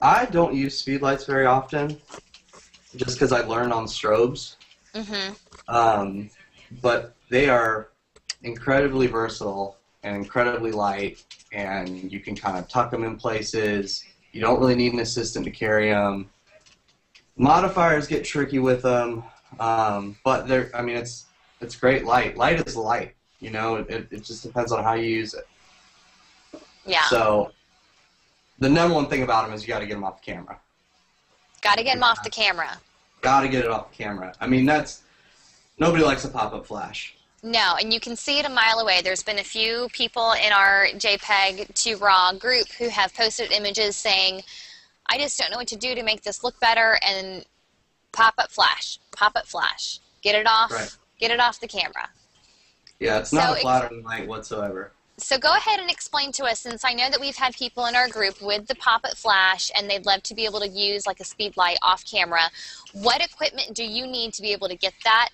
E: I don't use speed lights very often, just because I learned on strobes.
D: Mm-hmm.
E: But they are incredibly versatile and incredibly light, and you can kind of tuck them in places. You don't really need an assistant to carry them. Modifiers get tricky with them, but they're, I mean, it's great light. Light is light, you know. It just depends on how you use it.
D: Yeah.
E: So the number one thing about them is you got to get them off the camera.
D: Got to get them off the camera.
E: Got to get it off the camera. I mean, nobody likes a pop-up flash.
D: No, and you can see it a mile away. There's been a few people in our jpeg2RAW group who have posted images saying, I just don't know what to do to make this look better, and pop-up flash, get it off,
E: Right.
D: get it off the camera.
E: Yeah, it's not
D: So
E: a flattering light whatsoever.
D: So go ahead and explain to us, since I know that we've had people in our group with the pop-up flash and they'd love to be able to use like a speed light off camera, what equipment do you need to be able to get that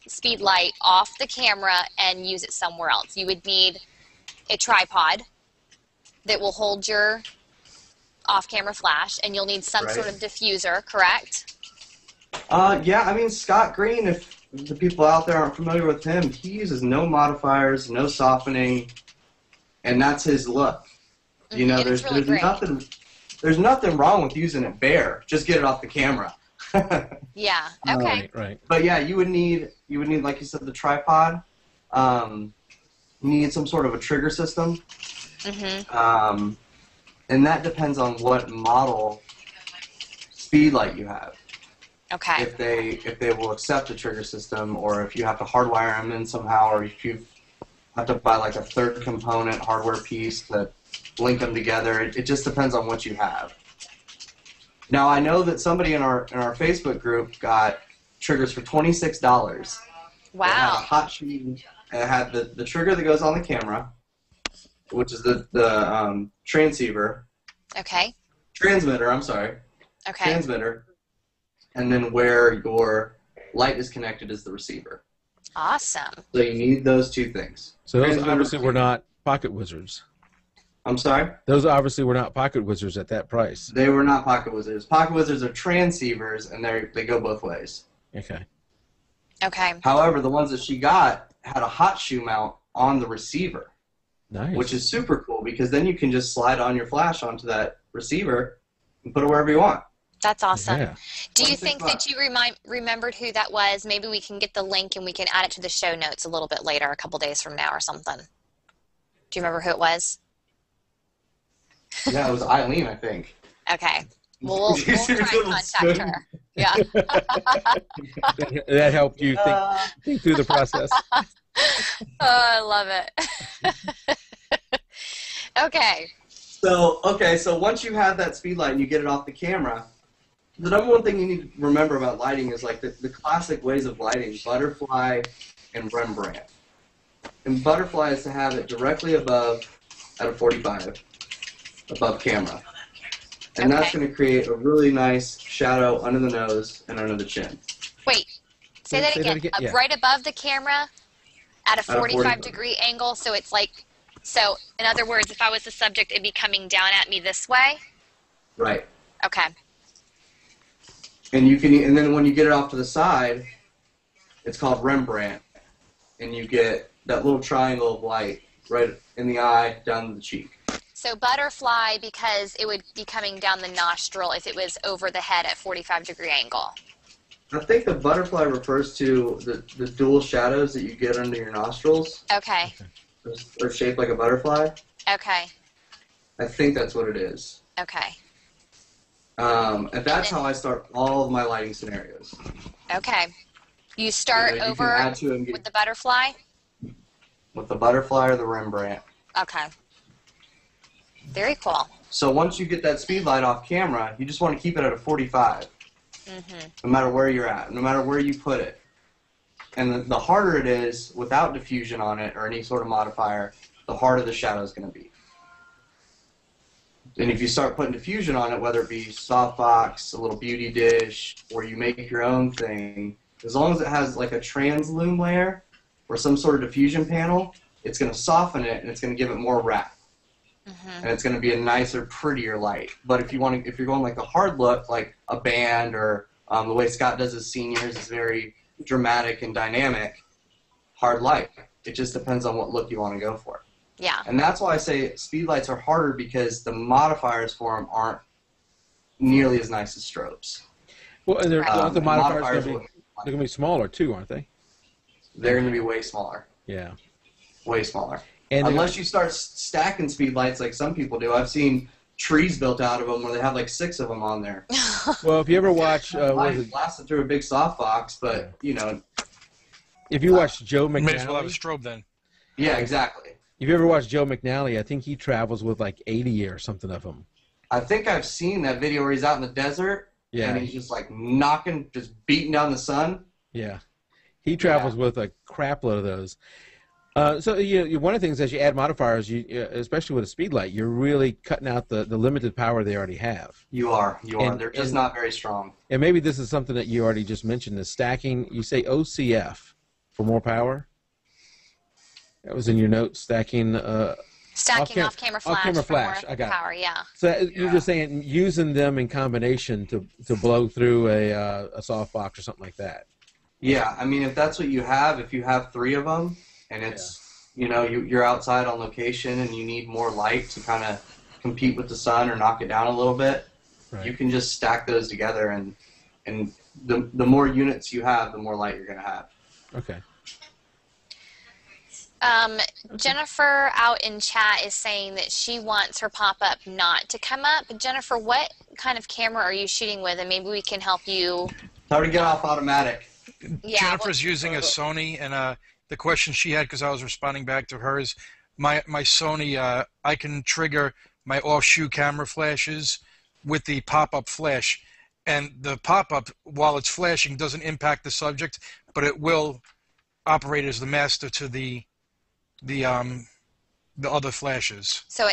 D: speed light off the camera and use it somewhere else? You would need a tripod that will hold your off-camera flash, and you'll need some
E: Right.
D: sort of diffuser, correct?
E: Yeah, I mean, Scott Green, if the people out there aren't familiar with him, he uses no modifiers, no softening, and that's his look. You know,
D: And it's really great.
E: there's nothing wrong with using it bare. Just get it off the camera.
D: Yeah, okay.
A: Right.
E: But yeah, you would need, like you said, the tripod. You need some sort of a trigger system.
D: Mm-hmm.
E: And that depends on what model speed light you have.
D: Okay.
E: If they will accept the trigger system, or if you have to hardwire them in somehow, or if you have to buy like a third component hardware piece to link them together. It just depends on what you have. Now I know that somebody in our Facebook group got triggers for $26. It had a
D: Wow.
E: hot sheet. It had the trigger that goes on the camera, which is the transceiver.
D: Okay.
E: Transmitter, I'm sorry.
D: Okay.
E: Transmitter. And then where your light is connected is the receiver.
D: Awesome.
E: So you need those two things.
A: So those obviously were not pocket wizards.
E: I'm sorry?
A: Those obviously were not pocket wizards at that price.
E: They were not pocket wizards. Pocket wizards are transceivers, and they go both ways.
A: Okay.
D: Okay.
E: However, the ones that she got had a hot shoe mount on the receiver.
A: Nice.
E: Which is super cool because then you can just slide on your flash onto that receiver and put it wherever you want.
D: That's awesome.
A: Yeah.
D: Do you think that you remembered who that was? Maybe we can get the link and we can add it to the show notes a little bit later, a couple days from now or something. Do you remember who it was?
E: Yeah, it was Eileen, I think.
D: Okay. Well, we'll try and contact her. Yeah.
A: That helped you think through the process.
D: Oh, I love it. Okay.
E: So once you have that speed light and you get it off the camera, the number one thing you need to remember about lighting is like the classic ways of lighting, butterfly and Rembrandt. And butterfly is to have it directly above, at a 45, above camera. And that's going to create a really nice shadow under the nose and under the chin.
D: Wait, say that again.
A: Yeah.
D: Right above the camera at a 45-degree angle, so it's like, so in other words, if I was the subject, it'd be coming down at me this way?
E: Right.
D: Okay.
E: And and then when you get it off to the side, it's called Rembrandt, and you get that little triangle of light right in the eye, down the cheek.
D: So butterfly because it would be coming down the nostril if it was over the head at 45-degree angle.
E: I think the butterfly refers to the dual shadows that you get under your nostrils.
D: Okay.
E: They're shaped like a butterfly.
D: Okay.
E: I think that's what it is.
D: Okay.
E: And that's how I start all of my lighting scenarios.
D: Okay. You start
E: you
D: over
E: can add to it and
D: with the butterfly?
E: With the butterfly or the Rembrandt.
D: Okay. Very cool.
E: So once you get that speed light off camera, you just want to keep it at a 45. No matter where you're at, no matter where you put it. And the harder it is without diffusion on it or any sort of modifier, the harder the shadow is going to be. And if you start putting diffusion on it, whether it be softbox, a little beauty dish, or you make your own thing, as long as it has like a translume layer or some sort of diffusion panel, it's going to soften it and it's going to give it more wrap. And it's going to be a nicer, prettier light. But if you're going like a hard look, like a band or the way Scott does his seniors is very dramatic and dynamic, hard light. It just depends on what look you want to go for.
D: Yeah.
E: And that's why I say speed lights are harder because the modifiers for them aren't nearly as nice as strobes.
A: Well, and the modifiers
E: they're
A: going to be smaller too, aren't they?
E: They're going to be way smaller.
A: Yeah.
E: Way smaller.
A: And
E: unless you start stacking speed lights like some people do. I've seen trees built out of them where they have like 6 of them on there.
A: Well, if you ever watch...
E: blasted through a big softbox, but, you know...
A: If you watch Joe McNally...
C: May as well have a strobe then.
E: Yeah, exactly.
A: If you ever watch Joe McNally, I think he travels with like 80 or something of them.
E: I think I've seen that video where he's out in the desert, and he's just like just beating down the sun.
A: Yeah. He travels with a crap load of those. So one of the things as you add modifiers, especially with a speed light, you're really cutting out the limited power they already have.
E: You are. They're just not very strong.
A: And maybe this is something that you already just mentioned, is stacking. You say OCF for more power? That was in your notes, stacking...
D: Stacking off-camera flash.
A: Off-camera flash,
D: for more
A: I got
D: power, yeah.
A: So you're just saying using them in combination to blow through a softbox or something like that.
E: Yeah, I mean, if that's what you have, if you have 3 of them, and it's, you're outside on location and you need more light to kind of compete with the sun or knock it down a little bit, you can just stack those together, and the more units you have, the more light you're going to have.
A: Okay.
D: Jennifer out in chat is saying that she wants her pop-up not to come up. Jennifer, what kind of camera are you shooting with? And maybe we can help you.
E: How to get off automatic.
D: Yeah,
C: Jennifer's using a Sony, and the question she had, because I was responding back to hers, my Sony, I can trigger my off-shoe camera flashes with the pop-up flash. And the pop-up, while it's flashing, doesn't impact the subject, but it will operate as the master to the the other flashes.
D: So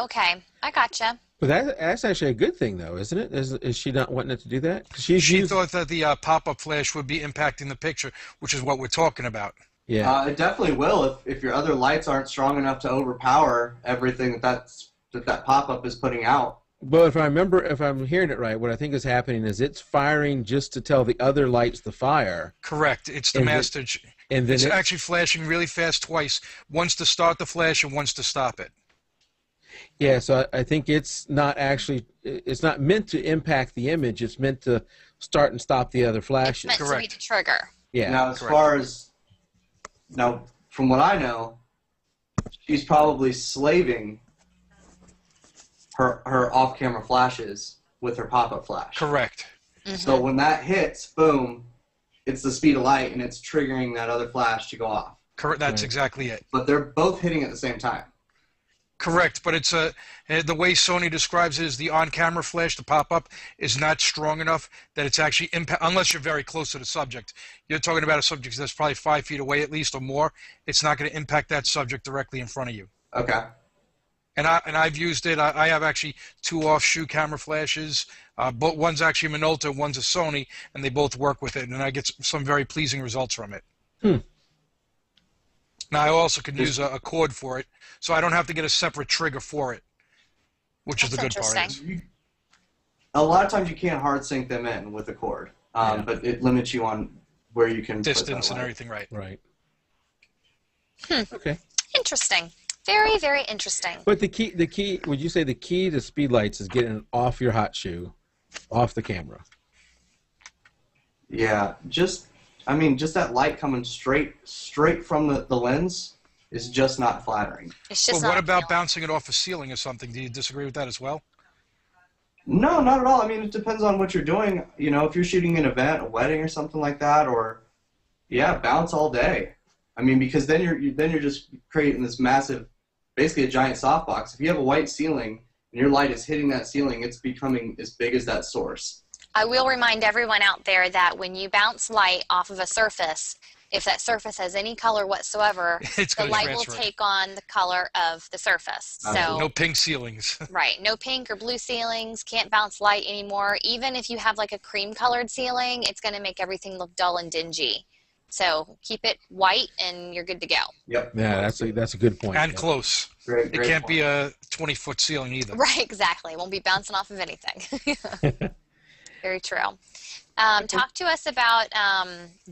D: okay, I gotcha.
A: But that's actually a good thing, though, isn't it? Is she not wanting it to do that? 'Cause
C: She thought that the pop-up flash would be impacting the picture, which is what we're talking about.
A: Yeah.
E: It definitely will if your other lights aren't strong enough to overpower everything that pop-up is putting out.
A: But if I'm hearing it right, what I think is happening is it's firing just to tell the other lights to fire.
C: Correct. It's the master.
A: And then
C: it's actually flashing really fast twice, once to start the flash and once to stop it.
A: Yeah, so I think it's not meant to impact the image. It's meant to start and stop the other flashes.
D: It's meant to be the trigger.
A: Yeah.
E: Now, from what I know, she's probably slaving her off-camera flashes with her pop-up flash.
C: Correct.
D: Mm-hmm.
E: So when that hits, boom, it's the speed of light, and it's triggering that other flash to go off.
C: Correct. That's exactly it.
E: But they're both hitting at the same time.
C: Correct, but it's the way Sony describes it is the on-camera flash, the pop-up, is not strong enough that it's actually unless you're very close to the subject. You're talking about a subject that's probably 5 feet away at least or more. It's not going to impact that subject directly in front of you.
E: Okay.
C: And I've used it. I have actually 2 off-shoe camera flashes. But one's actually Minolta, one's a Sony, and they both work with it, and I get some very pleasing results from it. Now, I also could use a cord for it, so I don't have to get a separate trigger for it, which is the good part.
E: A lot of times you can't hard sync them in with a cord, but it limits you on where you can
C: distance
E: put that
C: and everything, right?
A: Right.
D: Okay. Interesting. Very, very interesting.
A: But the key, would you say the key to speed lights is getting it off your hot shoe, off the camera?
E: Yeah, just that light coming straight from the lens is just not flattering.
D: It's just
C: Well, what about
D: appealing.
C: bouncing it off a ceiling or something? Do you disagree with that as well?
E: No, not at all. I mean, it depends on what you're doing. You know, if you're shooting an event, a wedding or something like that, or bounce all day. I mean, because then you're just creating this massive, basically a giant softbox. If you have a white ceiling and your light is hitting that ceiling, it's becoming as big as that source.
D: I will remind everyone out there that when you bounce light off of a surface, if that surface has any color whatsoever, the light will take on the color of the surface. So
C: no pink ceilings.
D: Right, no pink or blue ceilings, can't bounce light anymore. Even if you have like a cream colored ceiling, it's going to make everything look dull and dingy. So keep it white and you're good to go.
E: Yep.
A: Yeah, that's a good point.
C: And close.
E: Great
C: It can't
E: point.
C: be a 20-foot ceiling either.
D: Right, exactly. It won't be bouncing off of anything. Very true. Talk to us about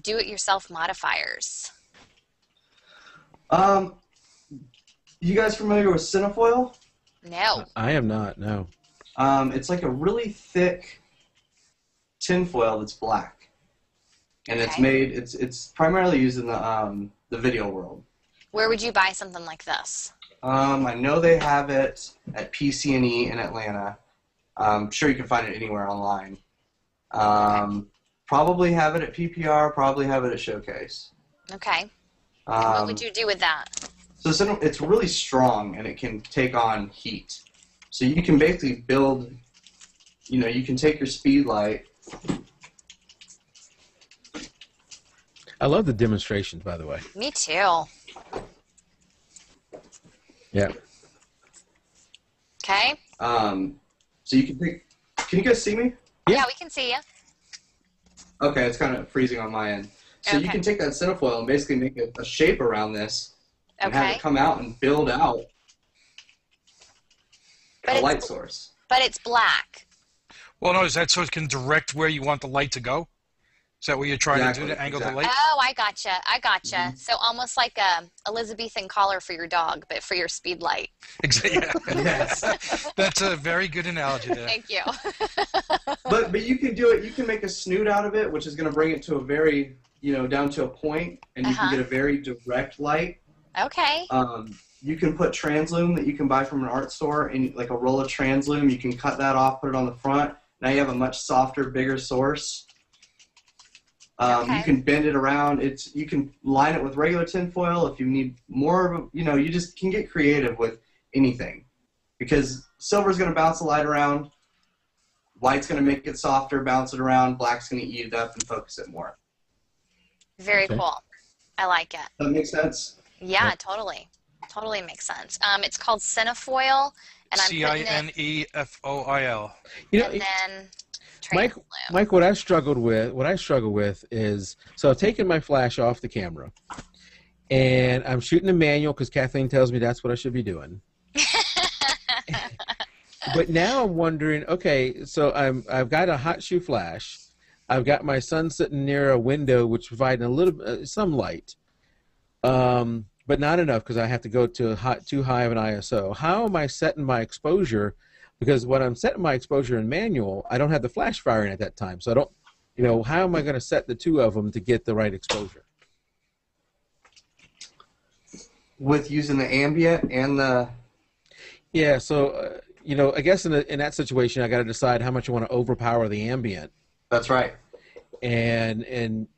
D: do-it-yourself modifiers.
E: You guys familiar with cinefoil?
D: No.
A: I am not. No.
E: It's like a really thick tinfoil that's black, and it's primarily used in the video world.
D: Where would you buy something like this?
E: I know they have it at PC&E in Atlanta. I'm sure you can find it anywhere online. Probably have it at PPR, probably have it at Showcase.
D: Okay. And what would you do with that?
E: So it's really strong, and it can take on heat. So you can basically build, you can take your speed light.
A: I love the demonstrations, by the way.
D: Me too.
A: Yeah.
D: Okay.
E: So you can take, can you guys see me?
D: Yeah, we can see you.
E: Okay, it's kind of freezing on my end. So you can take that cinefoil and basically make a shape around this and have it come out and build out a light source.
D: But it's black.
C: Well, no, is that so it can direct where you want the light to go? Is that what you're trying to do to angle the light?
D: Oh, I gotcha. Mm-hmm. So almost like a Elizabethan collar for your dog, but for your speed light.
C: Exactly. Yes. That's a very good analogy there.
D: Thank you.
E: But you can do it. You can make a snoot out of it, which is going to bring it to a very, down to a point, and you can get a very direct light.
D: Okay.
E: You can put translume that you can buy from an art store, and like a roll of translume. You can cut that off, put it on the front. Now you have a much softer, bigger source. You can bend it around. You can line it with regular tinfoil if you need more of a, you just can get creative with anything. Because silver's going to bounce the light around, white's going to make it softer, bounce it around, black's going to eat it up and focus it more.
D: Very cool. I like it.
E: That makes sense?
D: Yeah, totally. Totally makes sense. It's called Cinefoil, and I'm putting it,
C: Cinefoil.
A: You
D: and
A: know,
D: then
A: Mike,
D: Translume.
A: Mike, what I struggle with is, so I've taken my flash off the camera, and I'm shooting a manual because Kathleen tells me that's what I should be doing. But now I'm wondering, okay, so I've got a hot shoe flash, I've got my son sitting near a window which providing a little some light, but not enough because I have to go to too high of an ISO. How am I setting my exposure? Because when I'm setting my exposure in manual, I don't have the flash firing at that time, so I don't, how am I going to set the two of them to get the right exposure?
E: With using the ambient and the...
A: Yeah, so, I guess in that situation, I got to decide how much I want to overpower the ambient.
E: That's right.
A: And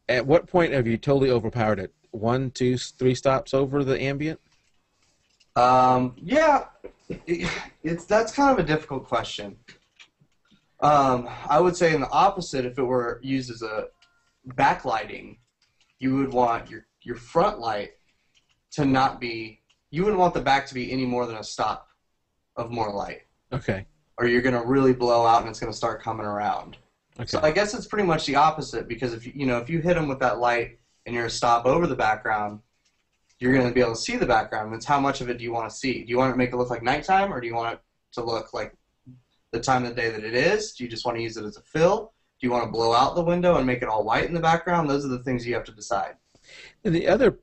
A: at what point have you totally overpowered it? 1, 2, 3 stops over the ambient?
E: Yeah, that's kind of a difficult question. I would say in the opposite, if it were used as a backlighting, you would want your front light to not be, you wouldn't want the back to be any more than a stop of more light.
A: Okay.
E: Or you're going to really blow out and it's going to start coming around.
A: Okay.
E: So I guess it's pretty much the opposite, because if you hit them with that light and you're a stop over the background, you're going to be able to see the background. It's how much of it do you want to see? Do you want to make it look like nighttime, or do you want it to look like the time of the day that it is? Do you just want to use it as a fill? Do you want to blow out the window and make it all white in the background? Those are the things you have to decide.
A: And the other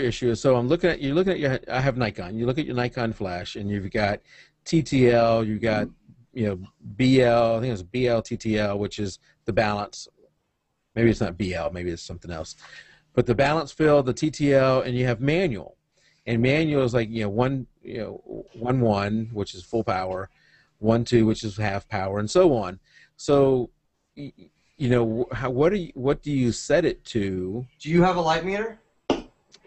A: issue is, so I have Nikon. You look at your Nikon flash, and you've got TTL, you've got BL, I think it's BL TTL, which is the balance. Maybe it's not BL, maybe it's something else. But the balance fill, the TTL, and you have manual. And manual is like 1.1, which is full power, 1.2, which is half power, and so on. So what do you set it to?
E: Do you have a light meter?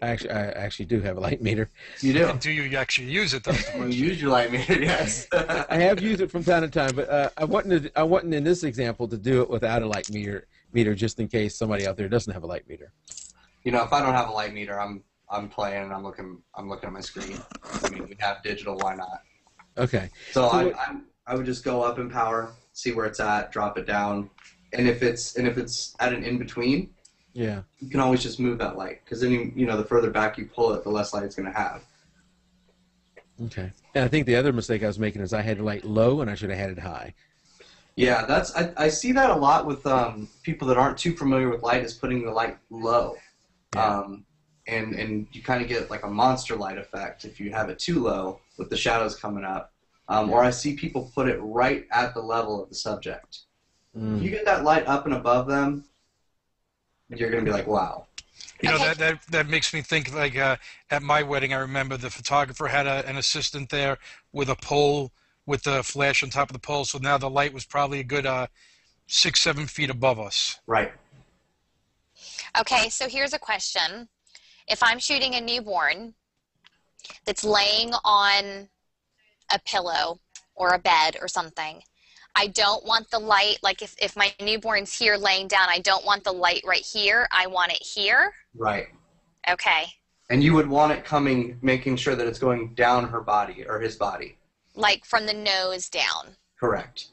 A: I actually do have a light meter.
E: You do?
C: And do you actually use it?
E: Well, you use your light meter, yes.
A: I have used it from time to time, but I wasn't in this example to do it without a light meter just in case somebody out there doesn't have a light meter.
E: If I don't have a light meter, I'm playing and I'm looking at my screen. I mean, we have digital, why not?
A: Okay.
E: So I would just go up in power, see where it's at, drop it down, and if it's at an in between,
A: yeah,
E: you can always just move that light, because then the further back you pull it, the less light it's going to have.
A: Okay. And I think the other mistake I was making is I had the light low and I should have had it high.
E: Yeah, I see that a lot with people that aren't too familiar with light, is putting the light low.
A: Yeah.
E: And you kind of get like a monster light effect if you have it too low with the shadows coming up. Or I see people put it right at the level of the subject. If you get that light up and above them, you're going to be like, wow.
C: That makes me think, like, at my wedding, I remember the photographer had an assistant there with a pole with the flash on top of the pole, so now the light was probably a good 6-7 feet above us.
E: Right.
D: Okay, so here's a question. If I'm shooting a newborn that's laying on a pillow or a bed or something, I don't want the light, like if my newborn's here laying down, I don't want the light right here. I want it here.
E: Right.
D: Okay.
E: And you would want it making sure that it's going down her body or his body.
D: Like from the nose down.
E: Correct.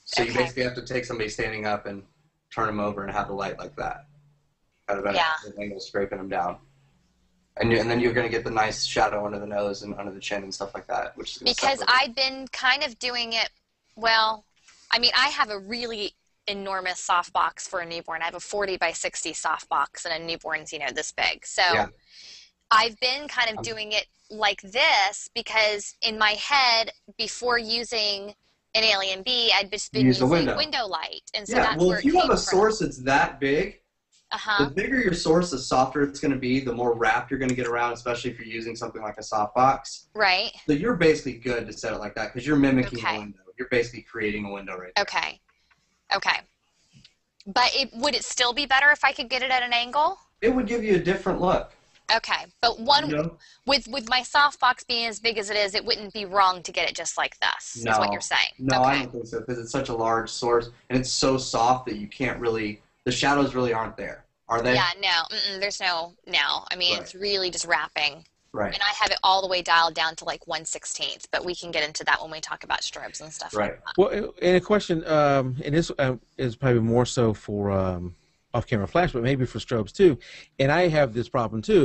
E: So
D: Okay.
E: you basically have to take somebody standing up and turn them over and have the light like that. At about an angle, scraping them down. And then you're going to get the nice shadow under the nose and under the chin and stuff like that.
D: Because I've been kind of doing it, well, I mean, I have a really enormous softbox for a newborn. I have a 40 by 60 softbox, and a newborn's, this big. So yeah. I've been kind of doing it like this because in my head, before using an Alien B, I'd just been using window light. And so that's where it came from. If you have a
E: source that's that big, the bigger your source, the softer it's going to be, the more wrapped you're going to get around, especially if you're using something like a softbox.
D: Right.
E: So you're basically good to set it like that because you're mimicking a window. You're basically creating a window right there.
D: Okay. Okay. But would it still be better if I could get it at an angle?
E: It would give you a different look.
D: Okay. But with my softbox being as big as it is, it wouldn't be wrong to get it just like this, is what you're saying.
E: No, I don't think so, because it's such a large source, and it's so soft that you can't really, the shadows really aren't there. Are they?
D: Yeah, no, there's no. I mean,
E: Right.
D: it's really just wrapping.
E: Right.
D: And I have it all the way dialed down to like 1/16, but we can get into that when we talk about strobes and stuff
E: Right.
D: like that.
A: Well, and a question, and this is probably more so for off-camera flash, but maybe for strobes too. And I have this problem too.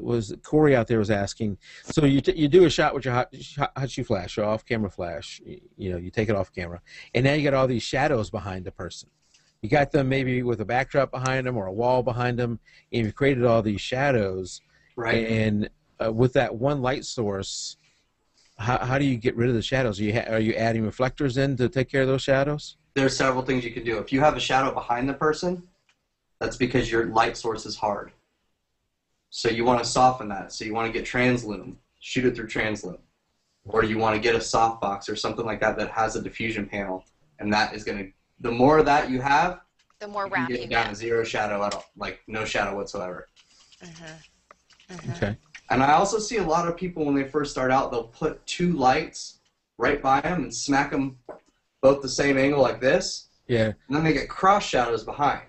A: Was Corey out there was asking? So you do a shot with your hot shoe flash, or off-camera flash. You take it off camera, and now you got all these shadows behind the person. You got them maybe with a backdrop behind them or a wall behind them, and you've created all these shadows.
E: Right.
A: And with that one light source, how do you get rid of the shadows? Are you adding reflectors in to take care of those shadows?
E: There's several things you can do. If you have a shadow behind the person, that's because your light source is hard. So you want to soften that. So you want to get translume, shoot it through translume. Or you want to get a softbox or something like that that has a diffusion panel. And that is going to, the more of that you have,
D: The more
E: you can
D: wrap
E: get
D: you
E: down to
D: get.
E: zero shadow at all, like no shadow whatsoever.
A: Okay.
E: And I also see a lot of people when they first start out, they'll put two lights right by them and smack them both the same angle like this.
A: Yeah.
E: And then they get cross shadows behind.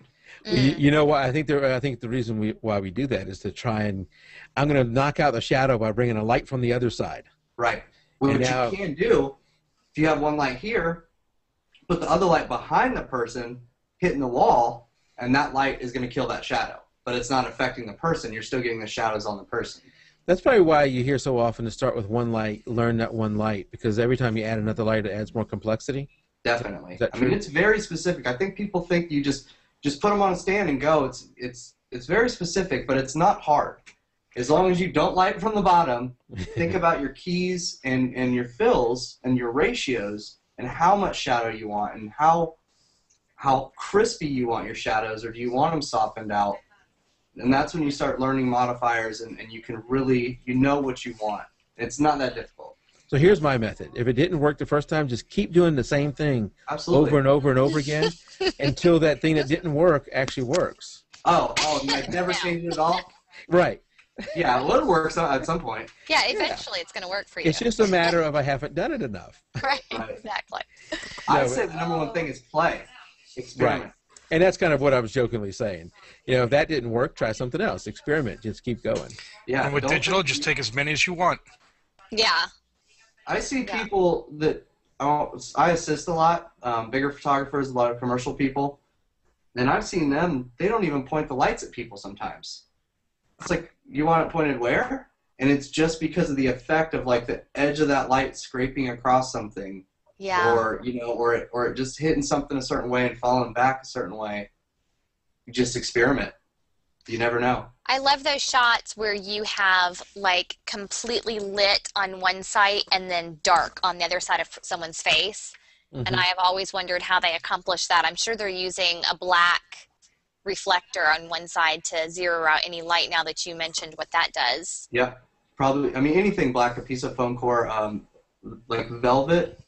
A: You know what? I think the reason why we do that is to try and I'm going to knock out the shadow by bringing a light from the other side.
E: Right. Well,
A: And
E: what
A: now-
E: you can do, if you have one light here, put the other light behind the person, hitting the wall, and that light is going to kill that shadow. But it's not affecting the person. You're still getting the shadows on the person.
A: That's probably why you hear so often to start with one light, learn that one light, because every time you add another light, it adds more complexity.
E: Definitely.
A: Is that
E: I mean,
A: true?
E: it's very specific. I think people think you just put them on a stand and go. It's very specific, but it's not hard. As long as you don't light from the bottom, think about your keys and your fills and your ratios and how much shadow you want and how crispy you want your shadows, or do you want them softened out? And that's when you start learning modifiers and you can really, you know what you want. It's not that difficult.
A: So here's my method. If it didn't work the first time, just keep doing the same thing
E: Absolutely.
A: over and over and over again until that thing that didn't work actually works.
E: Oh, like never change it at all?
A: Right.
E: Yeah, well, it works at some point.
D: Yeah, eventually it's going to work for you.
A: It's just a matter of I haven't done it enough.
D: Right,
E: Right.
D: exactly.
E: I'd say the number one thing is play. Experiment.
A: Right. And that's kind of what I was jokingly saying. If that didn't work, try something else. Experiment. Just keep going.
E: Yeah.
C: And with
E: don't
C: digital,
E: think
C: just
E: you-
C: take as many as you want.
D: Yeah.
E: I see
D: Yeah.
E: people that I assist a lot, bigger photographers, a lot of commercial people, and I've seen them, they don't even point the lights at people sometimes. It's like, you want it pointed where? And it's just because of the effect of like the edge of that light scraping across something,
D: Yeah.
E: or or it just hitting something a certain way and falling back a certain way. You just experiment. You never know.
D: I love those shots where you have like completely lit on one side and then dark on the other side of someone's face. And I have always wondered how they accomplish that. I'm sure they're using a black reflector on one side to zero out any light, now that you mentioned what that does.
E: Yeah, probably. I mean, anything black, a piece of foam core, like velvet,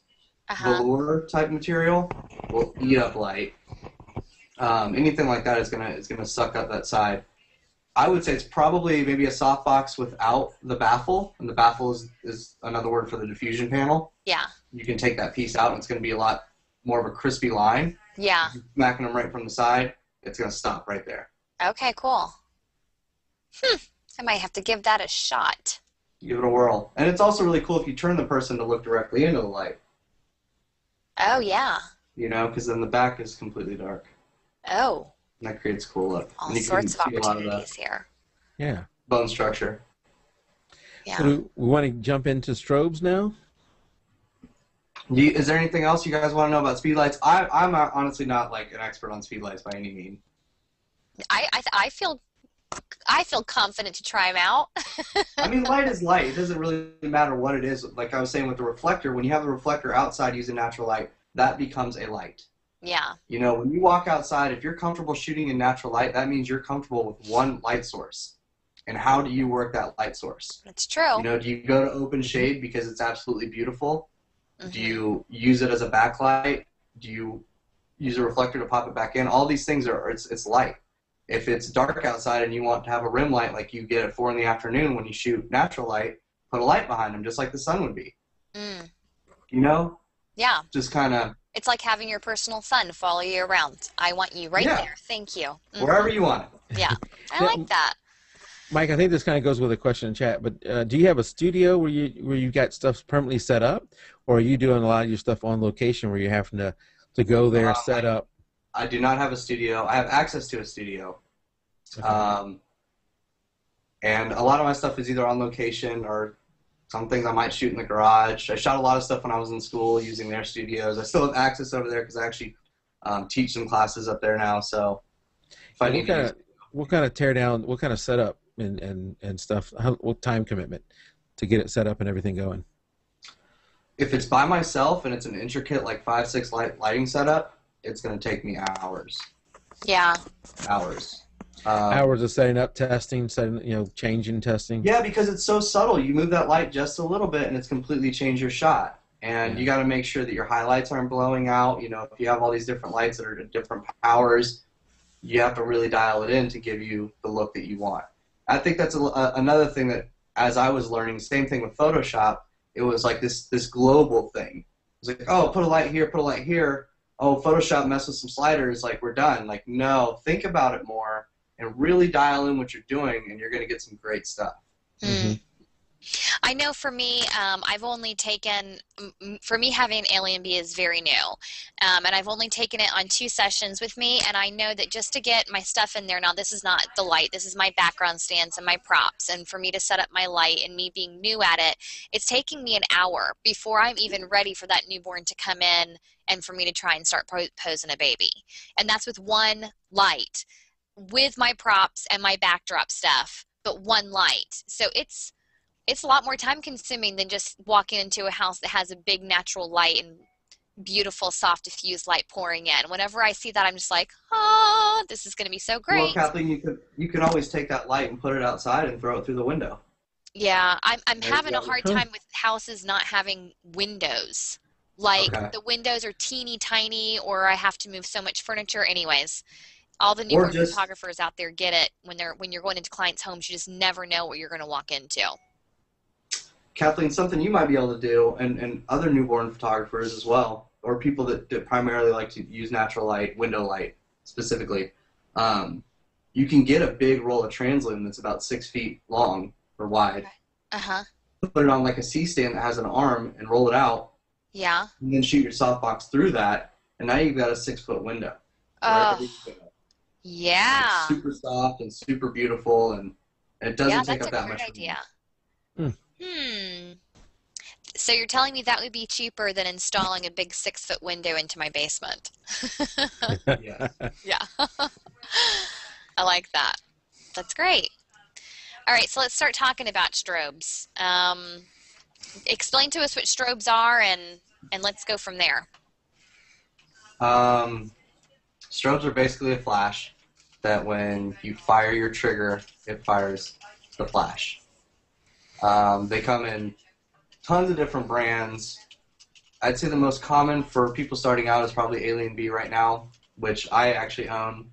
E: velour type material will eat up light. Anything like that is gonna suck up that side. I would say it's probably maybe a softbox without the baffle, and the baffle is another word for the diffusion panel.
D: Yeah.
E: You can take that piece out, and it's going to be a lot more of a crispy line.
D: Yeah.
E: Smacking them right from the side, it's going to stop right there.
D: Okay, cool. I might have to give that a shot.
E: Give it a whirl. And it's also really cool if you turn the person to look directly into the light,
D: Oh, yeah.
E: because then the back is completely dark.
D: Oh,
E: And that creates cool look.
D: all
E: And you
D: sorts of
E: can see a lot of
D: opportunities
E: the
D: here.
A: Yeah.
E: bone structure.
D: Yeah.
A: So do we want to jump into strobes now?
E: Is there anything else you guys want to know about speedlights? I'm honestly not like an expert on speedlights by any means.
D: I feel confident to try them out.
E: I mean, light is light. It doesn't really matter what it is. Like I was saying with the reflector, when you have the reflector outside using natural light, that becomes a light.
D: Yeah.
E: When you walk outside, if you're comfortable shooting in natural light, that means you're comfortable with one light source. And how do you work that light source?
D: That's true.
E: Do you go to open shade because it's absolutely beautiful?
D: Mhm.
E: Do you use it as a backlight? Do you use a reflector to pop it back in? All these things it's light. If it's dark outside and you want to have a rim light like you get at 4 in the afternoon when you shoot natural light, put a light behind them just like the sun would be.
D: Mm. Yeah.
E: Just kind of
D: It's like having your personal sun follow you around. I want you right
E: Yeah.
D: there. Thank you. Mhm.
E: wherever you want it.
D: Yeah, I like that.
A: Mike, I think this kind of goes with a question in chat, but do you have a studio where you got stuff permanently set up, or are you doing a lot of your stuff on location where you're having to go there, set up?
E: I do not have a studio. I have access to a studio. Okay. And a lot of my stuff is either on location or some things I might shoot in the garage. I shot a lot of stuff when I was in school using their studios. I still have access over there because I actually teach some classes up there now. So if I need
A: what kind of tear down, what kind of setup and stuff, what time commitment to get it set up and everything going?
E: If it's by myself and it's an intricate like 5-6 lighting setup, it's going to take me hours.
D: Yeah.
E: Hours.
A: Hours of setting up, testing, changing, testing.
E: Yeah, because it's so subtle. You move that light just a little bit, and it's completely changed your shot. And you got to make sure that your highlights aren't blowing out. You know, if you have all these different lights that are at different powers, you have to really dial it in to give you the look that you want. I think that's another thing that, as I was learning, same thing with Photoshop. It was like this global thing. It was like, oh, put a light here, put a light here. Oh, Photoshop messed with some sliders. Like, we're done. Like, no, think about it more. And really dial in what you're doing, and you're going to get some great stuff.
D: Mm-hmm. I know for me, I've only taken, for me having Alien B is very new, and I've only taken it on 2 sessions with me, and I know that just to get my stuff in there, now this is not the light, this is my background stands and my props, and for me to set up my light and me being new at it, it's taking me an hour before I'm even ready for that newborn to come in and for me to try and start posing a baby. And that's with one light, with my props and my backdrop stuff, but one light. So it's a lot more time consuming than just walking into a house that has a big natural light and beautiful soft diffused light pouring in. Whenever I see that, I'm just like, oh, this is going to be so great.
E: Well, Kathleen, you can always take that light and put it outside and throw it through the window.
D: Yeah, I'm having a hard time with houses not having windows. Like, the windows are teeny tiny, or I have to move so much furniture. Anyways, all the newborn photographers out there get it. When you're going into clients' homes, you just never know what you're going to walk into.
E: Kathleen, something you might be able to do, and other newborn photographers as well, or people that primarily like to use natural light, window light specifically, you can get a big roll of translume that's about 6 feet long or wide.
D: Uh-huh.
E: Put it on like a C-stand that has an arm and roll it out.
D: Yeah.
E: And then shoot your softbox through that, and now you've got a 6-foot window.
D: Oh. Yeah.
E: It's super soft and super beautiful, and it doesn't take up that much.
D: Yeah, that's a great idea. So you're telling me that would be cheaper than installing a big 6-foot window into my basement?
E: Yes.
D: Yeah. I like that. That's great. All right, so let's start talking about strobes. Explain to us what strobes are, and let's go from there.
E: Strobes are basically a flash that when you fire your trigger, it fires the flash. They come in tons of different brands. I'd say the most common for people starting out is probably Alien B right now, which I actually own.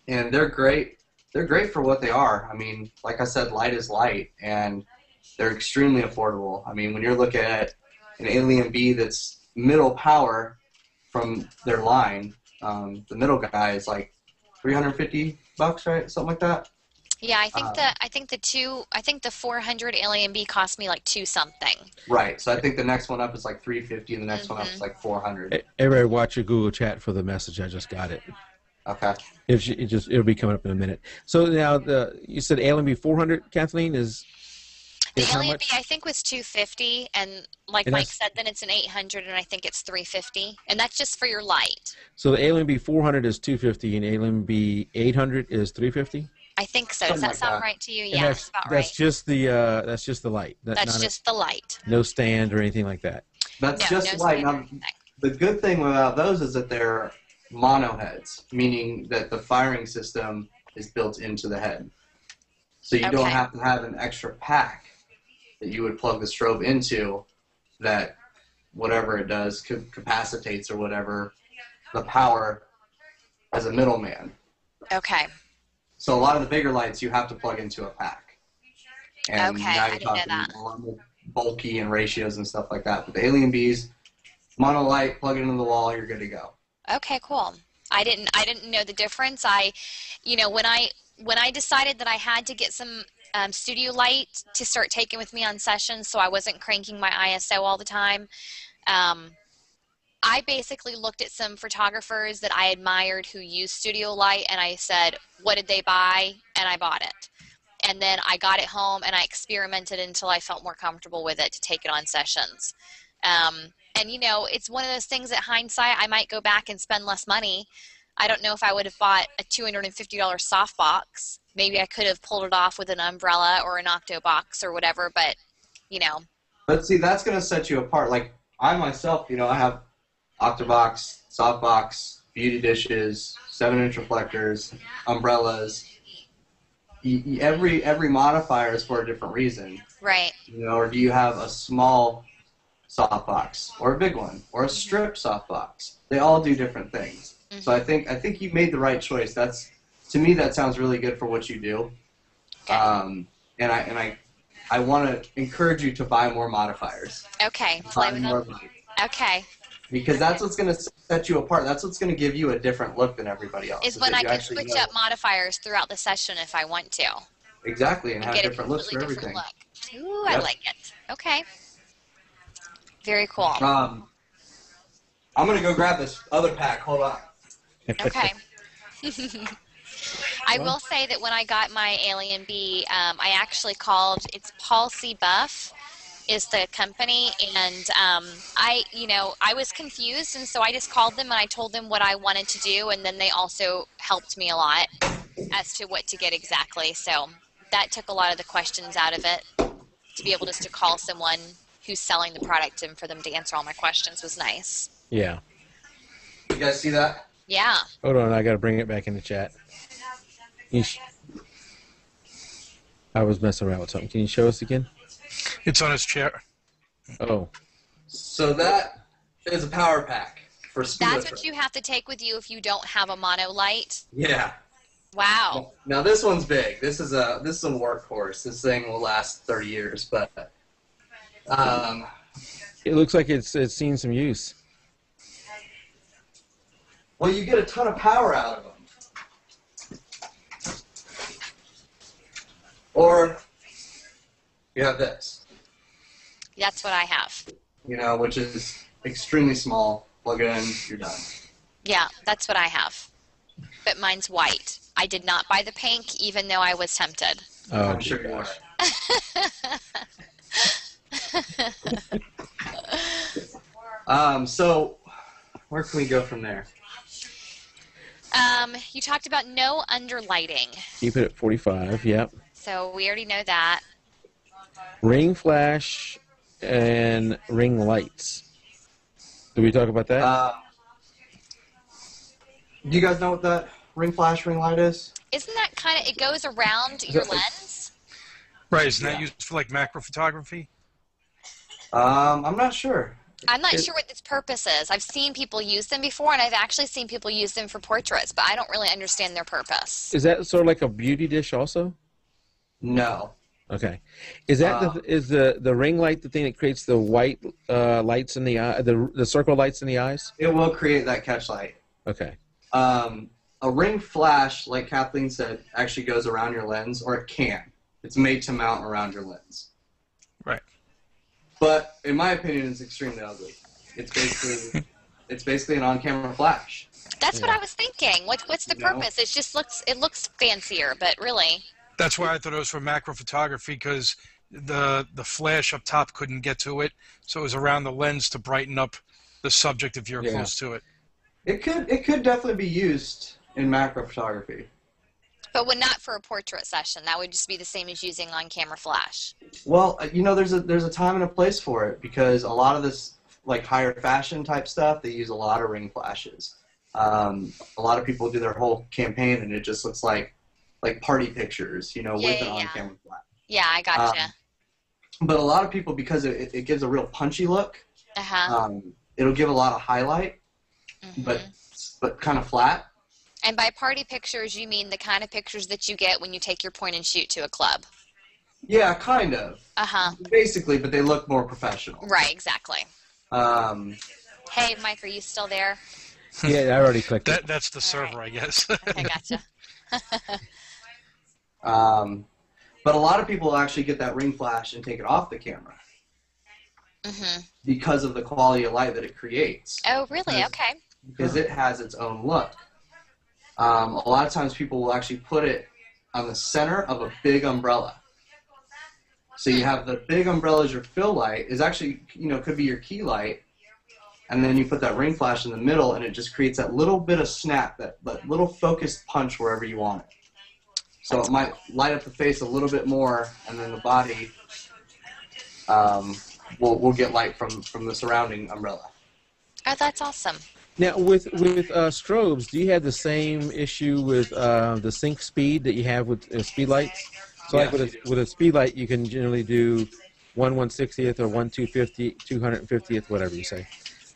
E: And they're great. They're great for what they are. I mean, like I said, light is light, and they're extremely affordable. I mean, when you're looking at an Alien B that's middle power from their line, the middle guy is like $350, right? Something like that.
D: Yeah, I think the 400 Alien B cost me like $2 something.
E: Right. So I think the next one up is like $350, and the next one up is like $400.
A: Everybody, watch your Google chat for the message. I just got it.
E: Okay.
A: It'll be coming up in a minute. So now you said Alien B 400, Kathleen, is
D: the Alien B I think was $250, and like Mike said, then it's an 800, and I think it's $350, and that's just for your light.
A: So the Alien B 400 is $250, and Alien B 800 is $350.
D: I think so. Does that sound right to you? Yeah, that's about right.
A: That's just the light.
D: That's just the light.
A: No stand or anything like that.
E: That's just light. Now, the good thing about those is that they're mono heads, meaning that the firing system is built into the head. So you don't have to have an extra pack that you would plug the strobe into that whatever it does capacitates or whatever the power as a middleman.
D: Okay.
E: So a lot of the bigger lights you have to plug into a pack. And
D: okay,
E: now
D: I
E: you're
D: didn't know
E: talking
D: that.
E: a lot more bulky and ratios and stuff like that. But the Alien Bs, mono light, plug it into the wall, you're good to go.
D: Okay, cool. I didn't know the difference. When I when I decided that I had to get some studio light to start taking with me on sessions so I wasn't cranking my ISO all the time, I basically looked at some photographers that I admired who used studio light, and I said, what did they buy? And I bought it. And then I got it home and I experimented until I felt more comfortable with it to take it on sessions. And, you know, it's one of those things that hindsight, I might go back and spend less money. I don't know if I would have bought a $250 softbox. Maybe I could have pulled it off with an umbrella or an octo box or whatever, but, you know.
E: But see, that's going to set you apart. Like, I myself, you know, I have octobox, softbox, beauty dishes, 7-inch reflectors, umbrellas. Every modifier is for a different reason.
D: Right.
E: You know, or do you have a small softbox or a big one or a strip softbox? They all do different things. Mm-hmm. So I think you made the right choice. That's, to me, that sounds really good for what you do. Okay. And I want to encourage you to buy more modifiers.
D: Okay. Play with them. Okay.
E: Because that's what's going to set you apart. That's what's going to give you a different look than everybody else.
D: Is when I can switch up modifiers throughout the session if I want to.
E: Exactly, and have different looks for everything.
D: Look. Ooh, yep. I like it. Okay. Very cool.
E: I'm going to go grab this other pack. Hold on.
D: Okay. I will say that when I got my Alien Bee, I actually called, it's Paul C. Buff is the company, and I was confused, and so I just called them and I told them what I wanted to do, and then they also helped me a lot as to what to get exactly. So that took a lot of the questions out of it. To be able just to call someone who's selling the product and for them to answer all my questions was nice.
A: Yeah.
E: You guys see that?
D: Yeah.
A: Hold on, I got to bring it back in the chat. I was messing around with something. Can you show us again?
C: It's on his chair.
A: Oh.
E: So that is a power pack for speed.
D: That's what you have to take with you if you don't have a mono light?
E: Yeah.
D: Wow.
E: Now this one's big. This is a workhorse. This thing will last 30 years, but
A: it looks like it's seen some use.
E: Well, you get a ton of power out of them. Or you have this.
D: That's what I have.
E: You know, which is extremely small. Plug it in, you're done.
D: Yeah, that's what I have. But mine's white. I did not buy the pink, even though I was tempted.
A: Oh,
E: I'm sure you are. So, where can we go from there?
D: You talked about no underlighting.
A: Keep it at 45, yep.
D: So we already know that.
A: Ring flash and ring lights. Did we talk about that?
E: Do you guys know what that ring flash, ring light is?
D: Isn't that kind of, it goes around your lens?
C: Right, isn't that used for like macro photography?
E: I'm not sure.
D: I'm not sure what its purpose is. I've seen people use them before, and I've actually seen people use them for portraits, but I don't really understand their purpose.
A: Is that sort of like a beauty dish also?
E: No.
A: Okay. Is that is the ring light the thing that creates the white lights in the eye, the circle lights in the eyes?
E: It will create that catch light.
A: Okay.
E: A ring flash, like Kathleen said, actually goes around your lens, or it can. It's made to mount around your lens.
C: Right.
E: But in my opinion, it's extremely ugly. It's basically an on-camera flash.
D: That's what I was thinking. What's the purpose? It looks fancier, but really.
C: That's why I thought it was for macro photography, because the flash up top couldn't get to it, so it was around the lens to brighten up the subject if you're close to it.
E: It could definitely be used in macro photography.
D: But not for a portrait session. That would just be the same as using on-camera flash.
E: Well, you know, there's a time and a place for it, because a lot of this, like higher fashion type stuff, they use a lot of ring flashes. A lot of people do their whole campaign, and it just looks like party pictures, you know, with an on-camera flash.
D: Yeah, I gotcha.
E: But a lot of people, because it gives a real punchy look, it'll give a lot of highlight, but kind of flat.
D: And by party pictures, you mean the kind of pictures that you get when you take your point and shoot to a club?
E: Yeah, kind of. Basically, but they look more professional.
D: Right, exactly. Hey, Mike, are you still there?
A: Yeah, I already clicked it.
C: That's the server, right. I guess.
D: Okay, gotcha.
E: But a lot of people actually get that ring flash and take it off the camera because of the quality of light that it creates.
D: Oh, really? Okay.
E: Because it has its own look. A lot of times people will actually put it on the center of a big umbrella. So you have the big umbrella as your fill light, is actually, could be your key light, and then you put that ring flash in the middle, and it just creates that little bit of snap, that little focused punch wherever you want it. So it might light up the face a little bit more, and then the body will get light from the surrounding umbrella.
D: Oh, that's awesome.
A: Now, with strobes, do you have the same issue with the sync speed that you have with speed lights? So, like with a speed light, you can generally do 1/160th or 250th, whatever you say.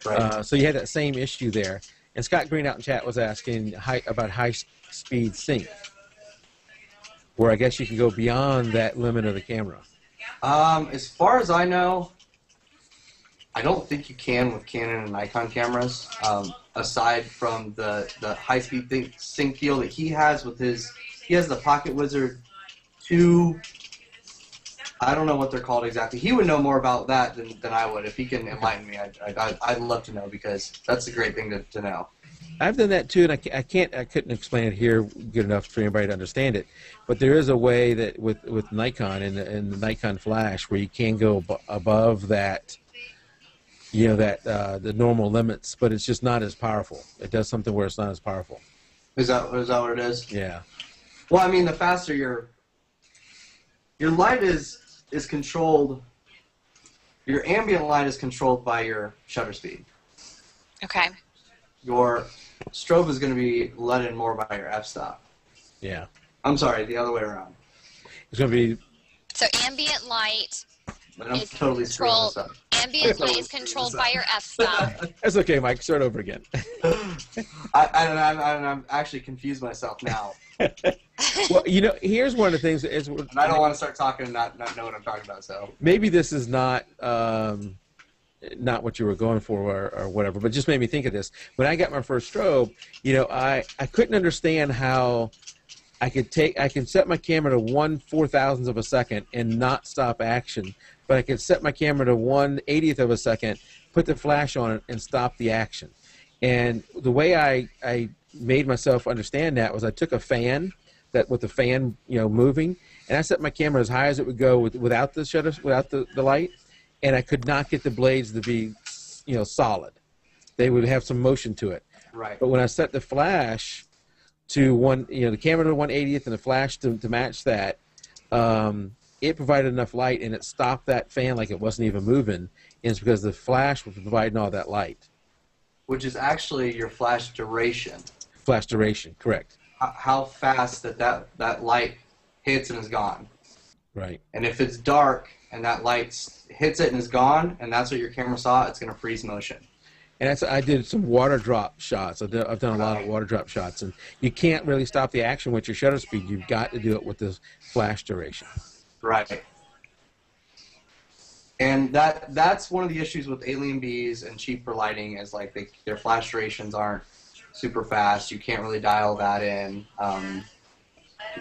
E: Right.
A: So you had that same issue there. And Scott Green out in chat was asking about high-speed sync, where I guess you can go beyond that limit of the camera.
E: As far as I know, I don't think you can with Canon and Nikon cameras, aside from the high-speed sync deal that he has with his. He has the Pocket Wizard 2. I don't know what they're called exactly. He would know more about that than I would. If he can enlighten me, I'd love to know, because that's a great thing to know.
A: I've done that too, and I couldn't explain it here good enough for anybody to understand it. But there is a way that with Nikon and the Nikon Flash where you can go above that, the normal limits, but it's just not as powerful. It does something where it's not as powerful.
E: Is that what it is?
A: Yeah.
E: Well, I mean, the faster your light is controlled. Your ambient light is controlled by your shutter speed.
D: Okay.
E: Your strobe is going to be let in more by your f-stop.
A: Yeah.
E: I'm sorry, the other way around.
A: It's going to be.
D: So ambient light.
E: But I'm totally screwing this up.
D: Ambient light is controlled by your f-stop.
A: That's okay, Mike. Start over again.
E: I'm actually confused myself now.
A: Well, here's one of the things. And
E: I don't want to start talking and not know what I'm talking about. So
A: maybe this is not what you were going for or whatever, but just made me think of this. When I got my first strobe, I couldn't understand how I could set my camera to 1/4000th of a second and not stop action, but I could set my camera to 1/80th of a second, put the flash on it, and stop the action. And the way I made myself understand that was I took a fan with the fan moving, and I set my camera as high as it would go without the shutter, without the light, and I could not get the blades to be solid. They would have some motion to it.
E: right.
A: But when I set the flash to the camera to 1/80th and the flash to match that, it provided enough light and it stopped that fan like it wasn't even moving. And it's because the flash was providing all that light.
E: Which is actually your flash duration.
A: Flash duration, correct.
E: How fast that light hits and is gone.
A: Right.
E: And if it's dark and that light hits it and is gone, and that's what your camera saw, it's going to freeze motion.
A: And I did some water drop shots. I've done a lot of water drop shots, and you can't really stop the action with your shutter speed. You've got to do it with the flash duration.
E: Right. And that's one of the issues with Alien Bees and cheaper lighting is like their flash durations aren't super fast. You can't really dial that in.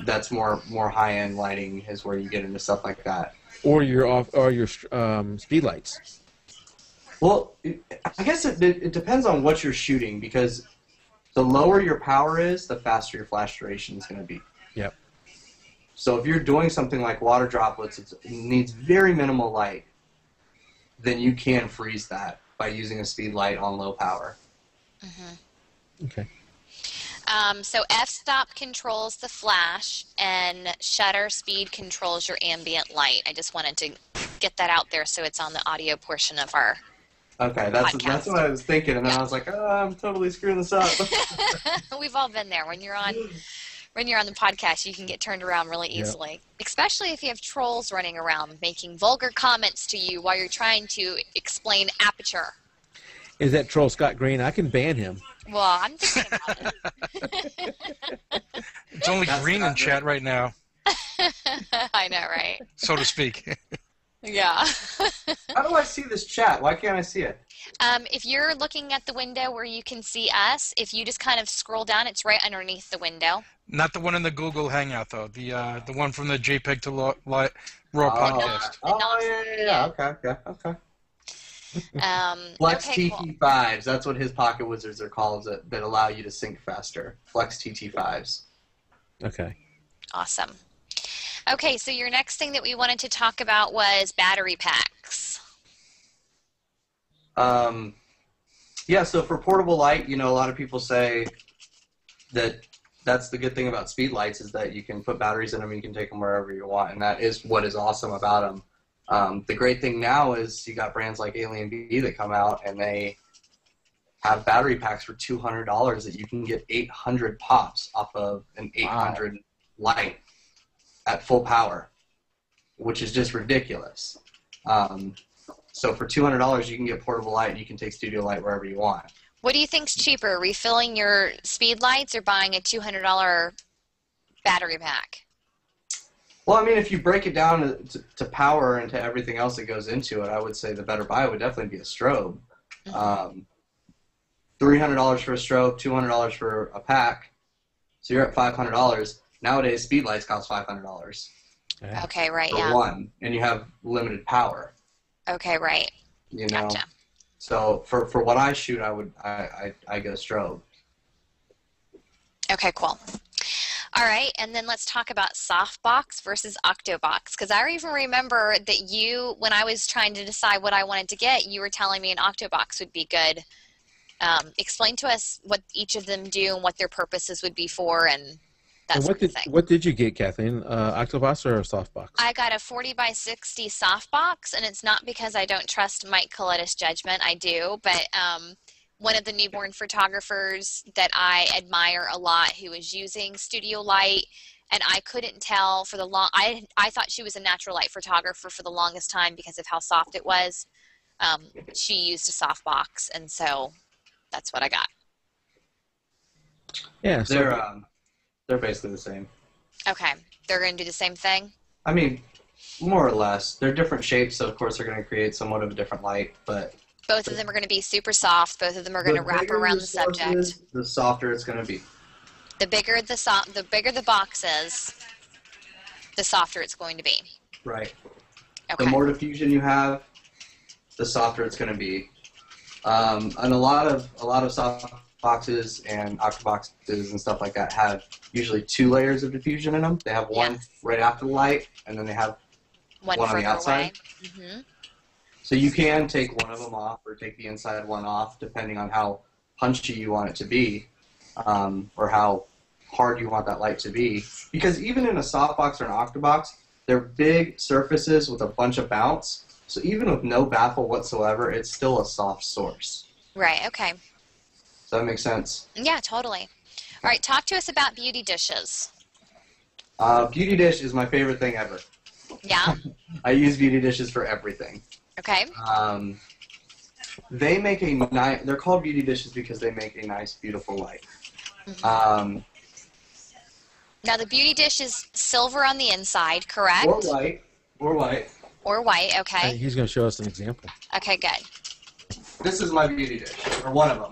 E: That's more high-end lighting is where you get into stuff like that.
A: Or your speed lights.
E: Well, I guess it depends on what you're shooting, because the lower your power is, the faster your flash duration is going to be.
A: Yep.
E: So if you're doing something like water droplets, it needs very minimal light, then you can freeze that by using a speed light on low power.
D: Mm-hmm.
A: Okay.
D: So f-stop controls the flash, and shutter speed controls your ambient light. I just wanted to get that out there so it's on the audio portion of our
E: Okay, that's
D: podcast.
E: what I was thinking, and then I was like, oh, I'm totally screwing this up.
D: We've all been there. When you're on the podcast, you can get turned around really easily,
A: Yep.
D: Especially if you have trolls running around making vulgar comments to you while you're trying to explain aperture.
A: Is that troll Scott Green? I can ban him.
D: Well, I'm thinking about it.
C: It's only green in chat right now,
D: I know, right?
C: so to speak.
D: Yeah.
E: How do I see this chat? Why can't I see it?
D: If you're looking at the window where you can see us, if you just kind of scroll down, it's right underneath the window.
C: Not the one in the Google Hangout, though. The one from the jpeg2RAW podcast.
E: Yeah. Okay. Flex
D: Okay, cool.
E: TT5s. That's what his pocket wizards are called that allow you to sync faster. Flex TT5s.
A: Okay.
D: Awesome. Okay, so your next thing that we wanted to talk about was battery packs.
E: Yeah, so for portable light, a lot of people say that that's the good thing about speed lights is that you can put batteries in them and you can take them wherever you want, and that is what is awesome about them. The great thing now is you got brands like Alien V that come out and they have battery packs for $200 that you can get 800 pops off of an 800 light at full power, which is just ridiculous. So for $200 you can get portable light and you can take studio light wherever you want.
D: What do you think's cheaper, refilling your speed lights or buying a $200 battery pack?
E: Well, I mean, if you break it down to power and to everything else that goes into it, I would say the better buy would definitely be a strobe. $300 for a strobe, $200 for a pack, so you're at $500. Nowadays, speed lights cost $500.
D: Okay, right,
E: for
D: yeah.
E: one, and you have limited power.
D: Okay, right. Gotcha.
E: So for what I shoot, I get a strobe.
D: Okay, cool. All right, and then let's talk about softbox versus octobox, because I even remember that you, when I was trying to decide what I wanted to get, you were telling me an octobox would be good. Explain to us what each of them do and what their purposes would be for and that sort of thing.
A: What did you get, Kathleen? Octobox or a softbox?
D: I got a 40x60 softbox, and it's not because I don't trust Mike Coletta's judgment. I do, but one of the newborn photographers that I admire a lot who is using studio light, and I couldn't tell for the long. I thought she was a natural light photographer for the longest time because of how soft it was. She used a softbox, and so that's what I got.
A: Yeah, so
E: they're basically the same.
D: Okay, they're going to do the same thing?
E: I mean, more or less. They're different shapes, so of course they're going to create somewhat of a different light, but
D: both of them are going to be super soft. Both of them are going to wrap around the subject.
E: The softer it's going to be.
D: The bigger the box is, the softer it's going to be.
E: Right.
D: Okay.
E: The more diffusion you have, the softer it's going to be. And a lot of soft boxes and octoboxes and stuff like that have usually 2 layers of diffusion in them. They have one right after the light, and then they have one on the outside.
D: Mm-hmm.
E: So you can take one of them off or take the inside one off, depending on how punchy you want it to be, or how hard you want that light to be. Because even in a softbox or an octobox, they're big surfaces with a bunch of bounce. So even with no baffle whatsoever, it's still a soft source.
D: Right, okay.
E: Does that make sense?
D: Yeah, totally. All right, talk to us about beauty dishes.
E: Beauty dish is my favorite thing ever.
D: Yeah?
E: I use beauty dishes for everything.
D: Okay.
E: They make a nice. They're called beauty dishes because they make a nice, beautiful light.
D: Mm-hmm. Now the beauty dish is silver on the inside, correct?
E: Or white.
D: Or white. Okay.
A: He's going to show us an example.
D: Okay, good.
E: This is my beauty dish, or one of them.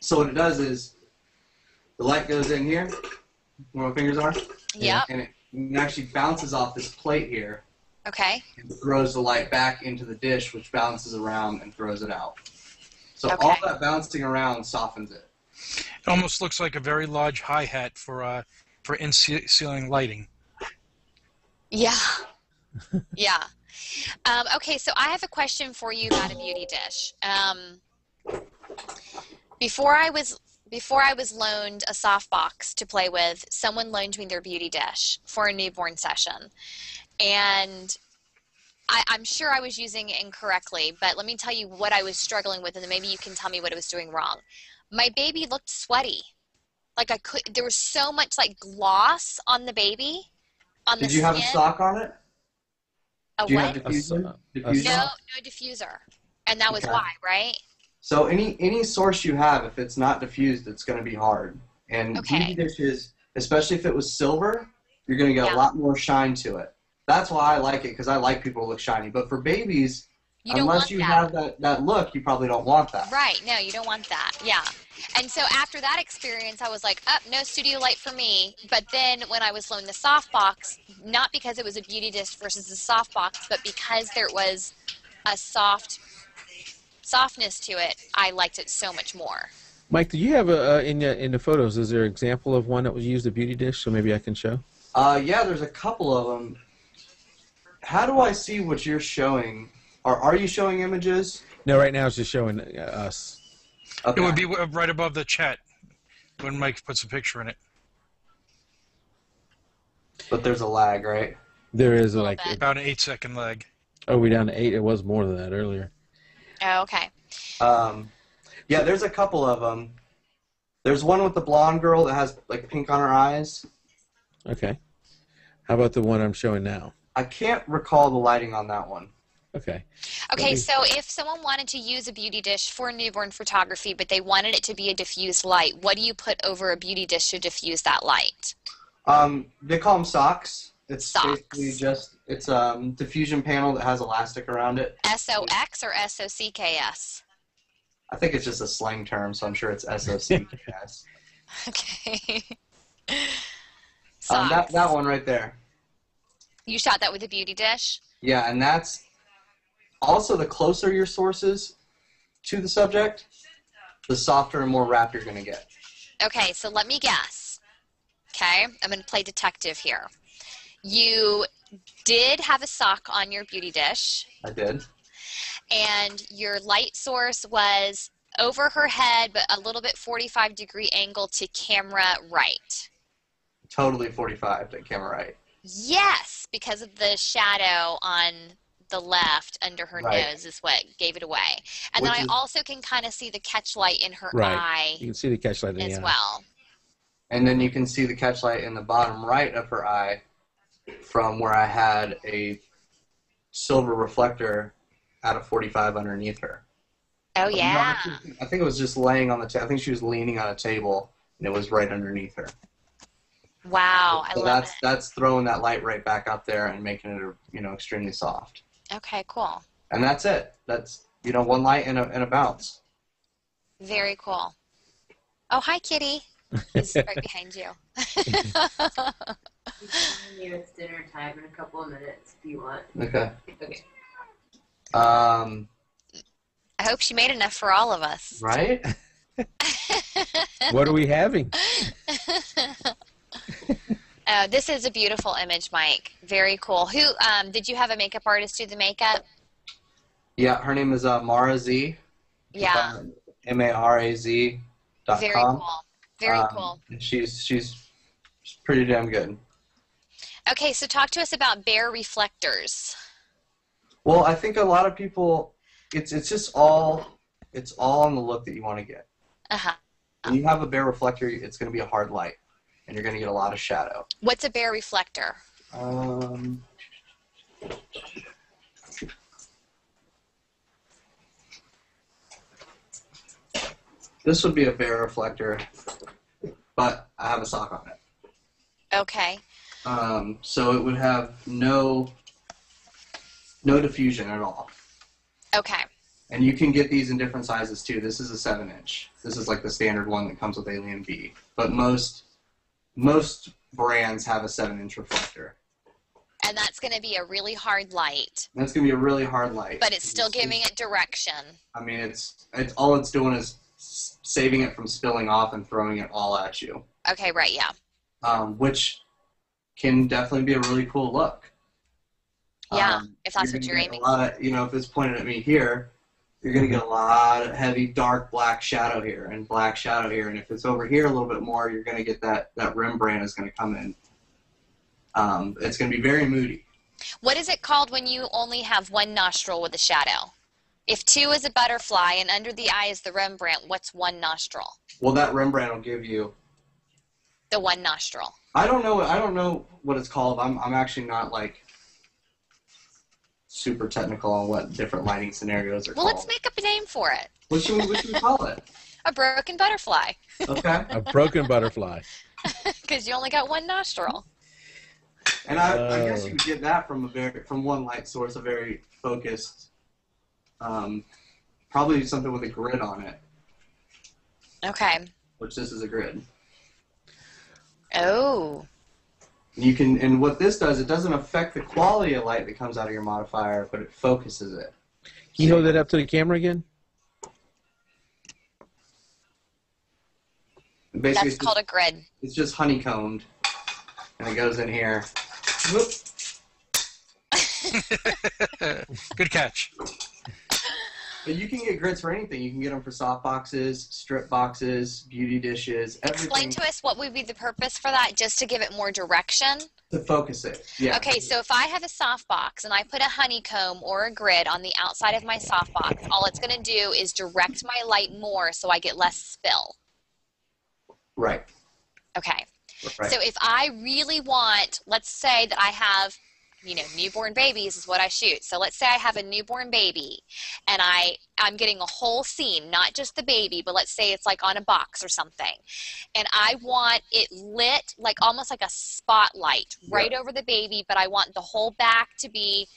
E: So what it does is, the light goes in here, where my fingers are.
D: Yep.
E: And it actually bounces off this plate here.
D: Okay.
E: And throws the light back into the dish, which bounces around and throws it out. So
D: Okay.
E: all that bouncing around softens it.
C: It almost looks like a very large hi-hat for in-ceiling lighting.
D: Yeah. Yeah. Okay, so I have a question for you about a beauty dish. Before I was loaned a softbox to play with, someone loaned me their beauty dish for a newborn session. And I'm sure I was using it incorrectly, but let me tell you what I was struggling with, and then maybe you can tell me what I was doing wrong. My baby looked sweaty. Like there was so much like gloss on the baby, on the skin.
E: Did you have a sock on it?
D: A
E: Do you
D: what?
E: have diffusion?
D: No diffuser. And that was
E: Okay.
D: why, right?
E: So any source you have, if it's not diffused, it's going to be hard. And
D: Okay.
E: beauty dishes, especially if it was silver, you're going to get
D: Yeah.
E: a lot more shine to it. That's why I like it, because I like people to look shiny. But for babies, unless you have that look, you probably don't want that.
D: Right. No, you don't want that. Yeah. And so after that experience, I was like, no studio light for me. But then when I was loaned the softbox, not because it was a beauty dish versus a softbox, but because there was a softness to it, I liked it so much more.
A: Mike, do you have in the photos? Is there an example of one that was used a beauty dish? So maybe I can show.
E: Yeah, there's a couple of them. How do I see what you're showing? Are you showing images?
A: No, right now it's just showing us.
E: Okay.
C: It would be right above the chat when Mike puts a picture in it.
E: But there's a lag, right?
A: There is
D: About
C: About an 8-second lag.
A: Oh, we're down to 8. It was more than that earlier.
D: Oh, okay.
E: Yeah, there's a couple of them. There's one with the blonde girl that has like pink on her eyes.
A: Okay. How about the one I'm showing now?
E: I can't recall the lighting on that one.
A: Okay.
D: Okay, so if someone wanted to use a beauty dish for newborn photography, but they wanted it to be a diffused light, what do you put over a beauty dish to diffuse that light?
E: They call them socks. It's
D: Socks.
E: basically just, it's a diffusion panel that has elastic around it.
D: SOX or SOCKS?
E: I think it's just a slang term, so I'm sure it's SOCKS.
D: Okay. Socks.
E: That one right there.
D: You shot that with a beauty dish?
E: Yeah, and that's also the closer your sources to the subject, the softer and more wrapped you're going to get.
D: Okay, so let me guess. Okay, I'm going to play detective here. You did have a sock on your beauty dish.
E: I did.
D: And your light source was over her head, but a little bit 45-degree angle to camera right.
E: Totally 45 to camera right.
D: Yes, because of the shadow on the left under her
E: Right.
D: nose is what gave it away. And then I also can kind of see the catch light in her
A: Right.
D: eye
A: You can see the catch light in the
D: as
A: eye.
D: well.
E: And then you can see the catch light in the bottom right of her eye from where I had a silver reflector at a 45 underneath her.
D: Oh, yeah.
E: I think it was just laying on the table. I think she was leaning on a table, and it was right underneath her.
D: Wow, I
E: So
D: love it.
E: that's throwing that light right back up there and making it, extremely soft.
D: Okay, cool.
E: And that's it. That's, one light and a bounce.
D: Very cool. Oh, hi, Kitty. He's right behind you.
F: It's dinner time in a couple of minutes if you want.
E: Okay.
F: Okay.
D: I hope she made enough for all of us.
E: Right?
A: What are we having?
D: This is a beautiful image, Mike. Very cool. Who did you have a makeup artist do the makeup?
E: Yeah, her name is Mara Z.
D: Yeah.
E: MARAZ.com.
D: Very cool. Very cool.
E: And she's pretty damn good.
D: Okay, so talk to us about bare reflectors.
E: Well, I think a lot of people, it's just all on the look that you want to get.
D: Uh-huh.
E: When you have a bare reflector, it's going to be a hard light, and you're going to get a lot of shadow.
D: What's a bare reflector?
E: This would be a bare reflector, but I have a sock on it.
D: Okay.
E: So it would have no diffusion at all.
D: Okay.
E: And you can get these in different sizes too. This is a 7-inch. This is like the standard one that comes with Alien B. But most brands have a 7-inch reflector.
D: And that's going to be a really hard light.
E: And that's going to be a really hard light.
D: But it's still giving it direction.
E: I mean, it's all it's doing is saving it from spilling off and throwing it all at you.
D: Okay, right, yeah.
E: Which can definitely be a really cool look.
D: Yeah, if that's what you're aiming for.
E: If it's pointed at me here, you're going to get a lot of heavy, dark black shadow here and black shadow here. And if it's over here a little bit more, you're going to get that Rembrandt is going to come in. It's going to be very moody.
D: What is it called when you only have one nostril with a shadow? If 2 is a butterfly and under the eye is the Rembrandt, what's one nostril?
E: Well, that Rembrandt will give you
D: The one nostril.
E: I don't know what it's called. I'm actually not like super technical on what different lighting scenarios are
D: Well,
E: called.
D: let's make up a name for it.
E: What should we call it?
D: A broken butterfly.
E: Okay.
A: A broken butterfly.
D: Because you only got one nostril.
E: And I guess you could get that from one light source, a very focused, probably something with a grid on it.
D: Okay.
E: Which this is a grid.
D: Oh.
E: You can, and what this does, it doesn't affect the quality of light that comes out of your modifier, but it focuses it.
A: Can you hold that up to the camera again?
E: Basically,
D: That's called a grid.
E: It's just honeycombed, and it goes in here. Whoop.
C: Good catch.
E: But you can get grids for anything. You can get them for soft boxes, strip boxes, beauty dishes, everything.
D: Explain to us what would be the purpose for that, just to give it more direction.
E: To focus it, yeah.
D: Okay, so if I have a softbox and I put a honeycomb or a grid on the outside of my softbox, all it's going to do is direct my light more so I get less spill.
E: Right.
D: Okay.
E: Right.
D: So if I really want, let's say that I have, newborn babies is what I shoot. So let's say I have a newborn baby and I'm getting a whole scene, not just the baby, but let's say it's like on a box or something. And I want it lit like almost like a spotlight right over the baby, but I want the whole back to be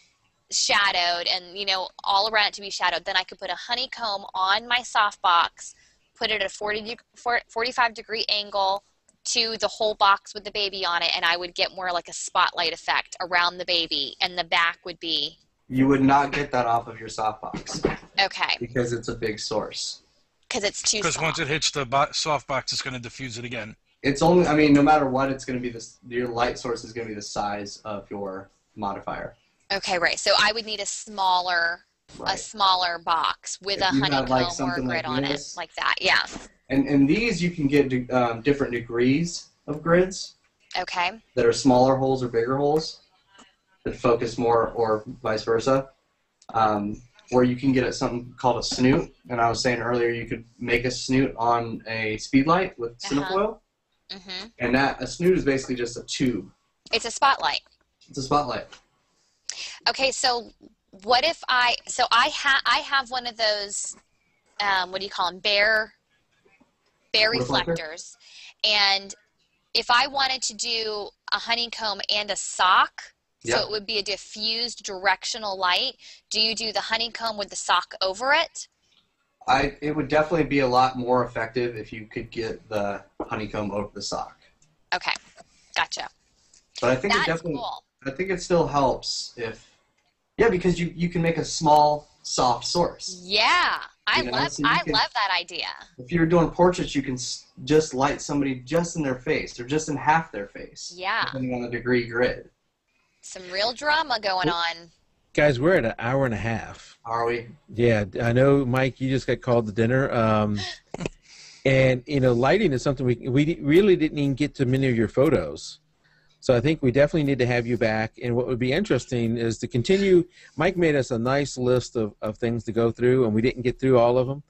D: shadowed and, all around it to be shadowed. Then I could put a honeycomb on my softbox, put it at a 45-degree angle to the whole box with the baby on it, and I would get more like a spotlight effect around the baby, and the back would be...
E: You would not get that off of your softbox.
D: Okay.
E: Because it's a big source.
D: Because it's too soft.
C: Because once it hits the softbox, it's going to diffuse it again.
E: It's only, no matter what, it's going to be your light source is going to be the size of your modifier.
D: Okay, right. So I would need a smaller box with a honeycomb or a grid on it, like that. Yeah.
E: And these you can get different degrees of grids.
D: Okay.
E: That are smaller holes or bigger holes that focus more, or vice versa. Or you can get it something called a snoot. And I was saying earlier, you could make a snoot on a speedlight with cinefoil.
D: Mm-hmm.
E: And a snoot is basically just a tube.
D: It's a spotlight.
E: It's a spotlight.
D: Okay, so what if I have one of those, what do you call them, bare reflectors, and if I wanted to do a honeycomb and a sock, so it would be a diffused directional light, do you do the honeycomb with the sock over it?
E: It would definitely be a lot more effective if you could get the honeycomb over the sock.
D: Okay, gotcha.
E: But I think
D: That's
E: it definitely,
D: cool.
E: I think it still helps if, because you can make a small, soft source.
D: Yeah, I love that idea.
E: If you're doing portraits, you can just light somebody just in their face, or just in half their face.
D: Yeah.
E: Depending on the degree grid.
D: Some real drama going on.
A: Guys, we're at an hour and a half.
E: Are we?
A: Yeah, I know, Mike, you just got called to dinner. And, lighting is something we really didn't even get to many of your photos. So I think we definitely need to have you back. And what would be interesting is to continue. Mike made us a nice list of things to go through, and we didn't get through all of them.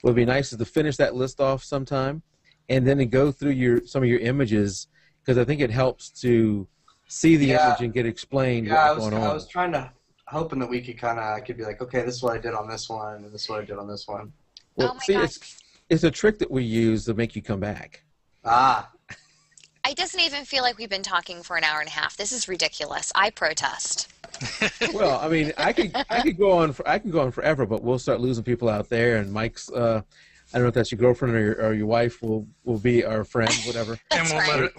A: What would be nice is to finish that list off sometime, and then to go through some of your images, because I think it helps to see the image and get explained what's going on.
E: I was hoping that we could be like, okay, this is what I did on this one, and this is what I did on this one.
A: Well, it's a trick that we use to make you come back.
D: It doesn't even feel like we've been talking for an hour and a half. This is ridiculous. I protest.
A: Well, I mean, I could go on forever, but we'll start losing people out there. And Mike's, I don't know if that's your girlfriend or your wife will be our friend, whatever.
C: And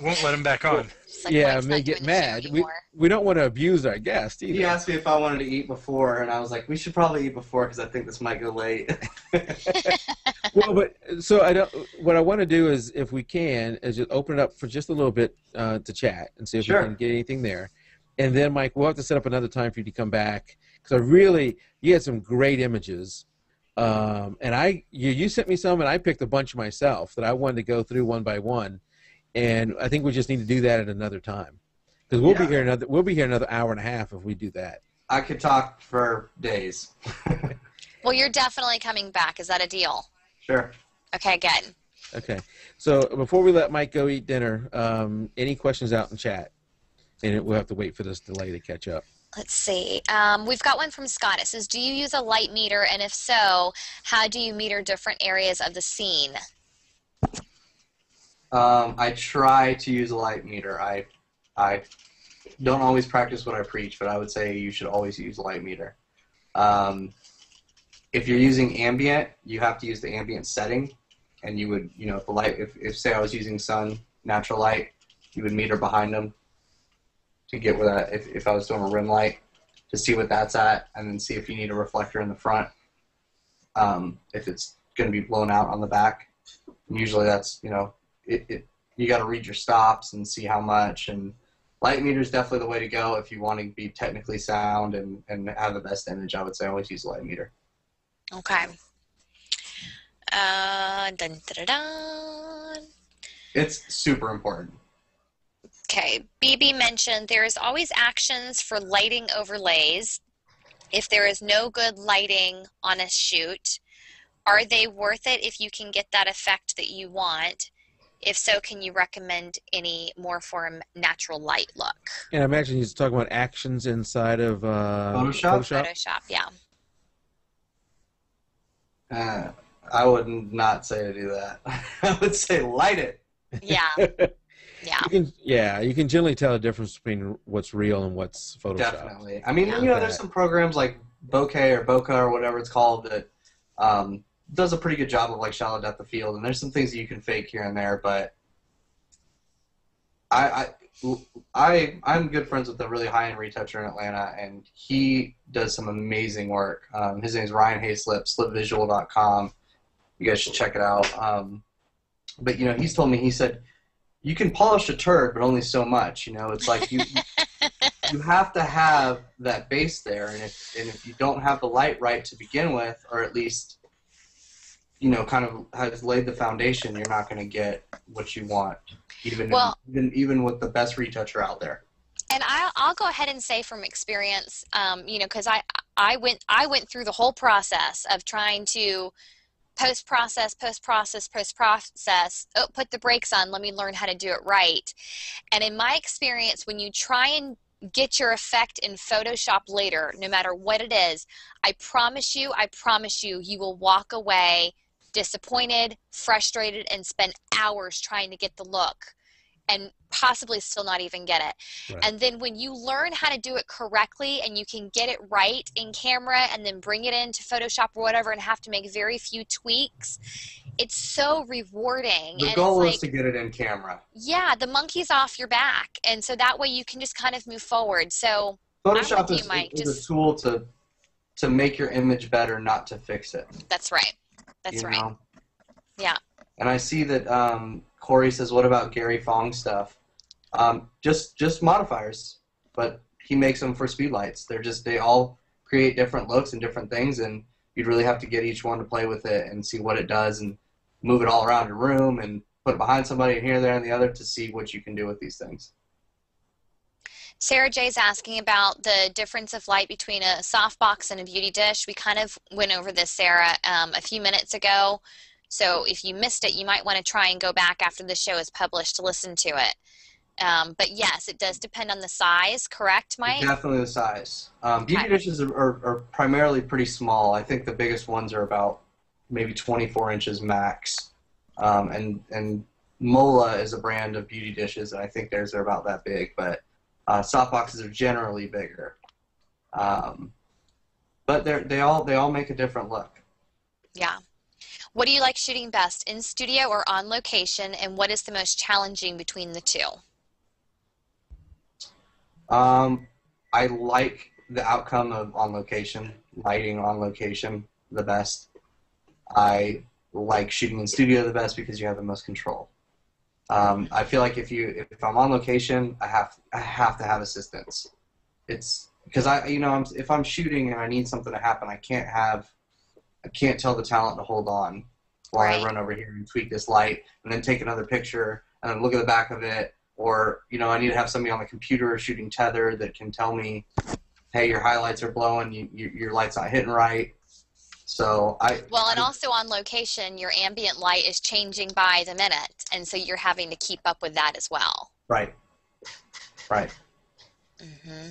C: won't let him back on.
D: Like
A: yeah, may get mad. We don't want to abuse our guest either.
E: He asked me if I wanted to eat before, and I was like, we should probably eat before because I think this might go late.
A: Well, what I want to do is, if we can, is just open it up for just a little bit to chat and see if we can get anything there. And then, Mike, we'll have to set up another time for you to come back, because you had some great images. And you sent me some, and I picked a bunch myself that I wanted to go through one by one. And I think we just need to do that at another time, because we'll be here another hour and a half if we do that.
E: I could talk for days.
D: Well, you're definitely coming back. Is that a deal?
E: Sure.
D: Okay, good.
A: Okay. So before we let Mike go eat dinner, any questions out in chat? And we'll have to wait for this delay to catch up.
D: Let's see. We've got one from Scott. It says, do you use a light meter? And if so, how do you meter different areas of the scene?
E: I try to use a light meter. I don't always practice what I preach, but I would say you should always use a light meter. If you're using ambient, you have to use the ambient setting, and you would, if the light, if say I was using sun, natural light, you would meter behind them to get where that, if I was doing a rim light, to see what that's at, and then see if you need a reflector in the front, if it's going to be blown out on the back. And usually that's, you got to read your stops and see how much, and light meter is definitely the way to go if you want to be technically sound and have the best image. I would say always use a light meter.
D: Okay. Dun, dun, dun, dun.
E: It's super important.
D: Okay. BB mentioned there is always actions for lighting overlays. If there is no good lighting on a shoot, are they worth it if you can get that effect that you want? If so, can you recommend any more for a natural light look?
A: And I imagine he's talking about actions inside of Photoshop.
D: Photoshop, yeah.
E: I would not say to do that. I would say light it.
D: Yeah. Yeah.
A: You can generally tell the difference between what's real and what's Photoshop.
E: Definitely. I mean, there's some programs like Bokeh or Bokeh or whatever it's called that does a pretty good job of like shallow depth of field, and there's some things that you can fake here and there, but I'm good friends with a really high-end retoucher in Atlanta, and he does some amazing work. His name is Ryan Hayslip, slipvisual.com. You guys should check it out. But he's told me, he said, you can polish a turd, but only so much. It's like you have to have that base there, and if you don't have the light right to begin with, or at least kind of has laid the foundation, you're not going to get what you want, even with the best retoucher out there.
D: And I'll go ahead and say from experience, because I went through the whole process of trying to post-process, put the brakes on, let me learn how to do it right. And in my experience, when you try and get your effect in Photoshop later, no matter what it is, I promise you, you will walk away disappointed, frustrated, and spend hours trying to get the look and possibly still not even get it. Right. And then when you learn how to do it correctly and you can get it right in camera and then bring it into Photoshop or whatever and have to make very few tweaks, it's so rewarding.
E: The goal is to get it in camera.
D: Yeah, the monkey's off your back. And so that way you can just kind of move forward. So
E: Photoshop is a tool to make your image better, not to fix it.
D: That's right. That's right. Yeah.
E: And I see that Corey says, what about Gary Fong stuff? Just modifiers, but he makes them for speedlights. They all create different looks and different things, and you'd really have to get each one to play with it and see what it does and move it all around your room and put it behind somebody and here, there, and the other to see what you can do with these things.
D: Sarah J's asking about the difference of light between a softbox and a beauty dish. We kind of went over this, Sarah, a few minutes ago. So if you missed it, you might want to try and go back after the show is published to listen to it. But yes, it does depend on the size, correct, Mike?
E: Definitely the size. Beauty dishes are primarily pretty small. I think the biggest ones are about maybe 24 inches max. And Mola is a brand of beauty dishes, and I think theirs are about that big. But soft boxes are generally bigger. But they all make a different look. Yeah.
D: What do you like shooting best, in studio or on location, and what is the most challenging between the two?
E: I like the outcome of on location, lighting on location the best. I like shooting in studio the best because you have the most control. I feel like if I'm on location, I have to have assistance. It's because if I'm shooting and I need something to happen, I can't tell the talent to hold on while I run over here and tweak this light and then take another picture and then look at the back of it. Or, I need to have somebody on the computer shooting tether that can tell me, hey, your highlights are blowing, your light's not hitting right. So
D: and also on location, your ambient light is changing by the minute, and so you're having to keep up with that as well.
E: Right.
D: Mm-hmm.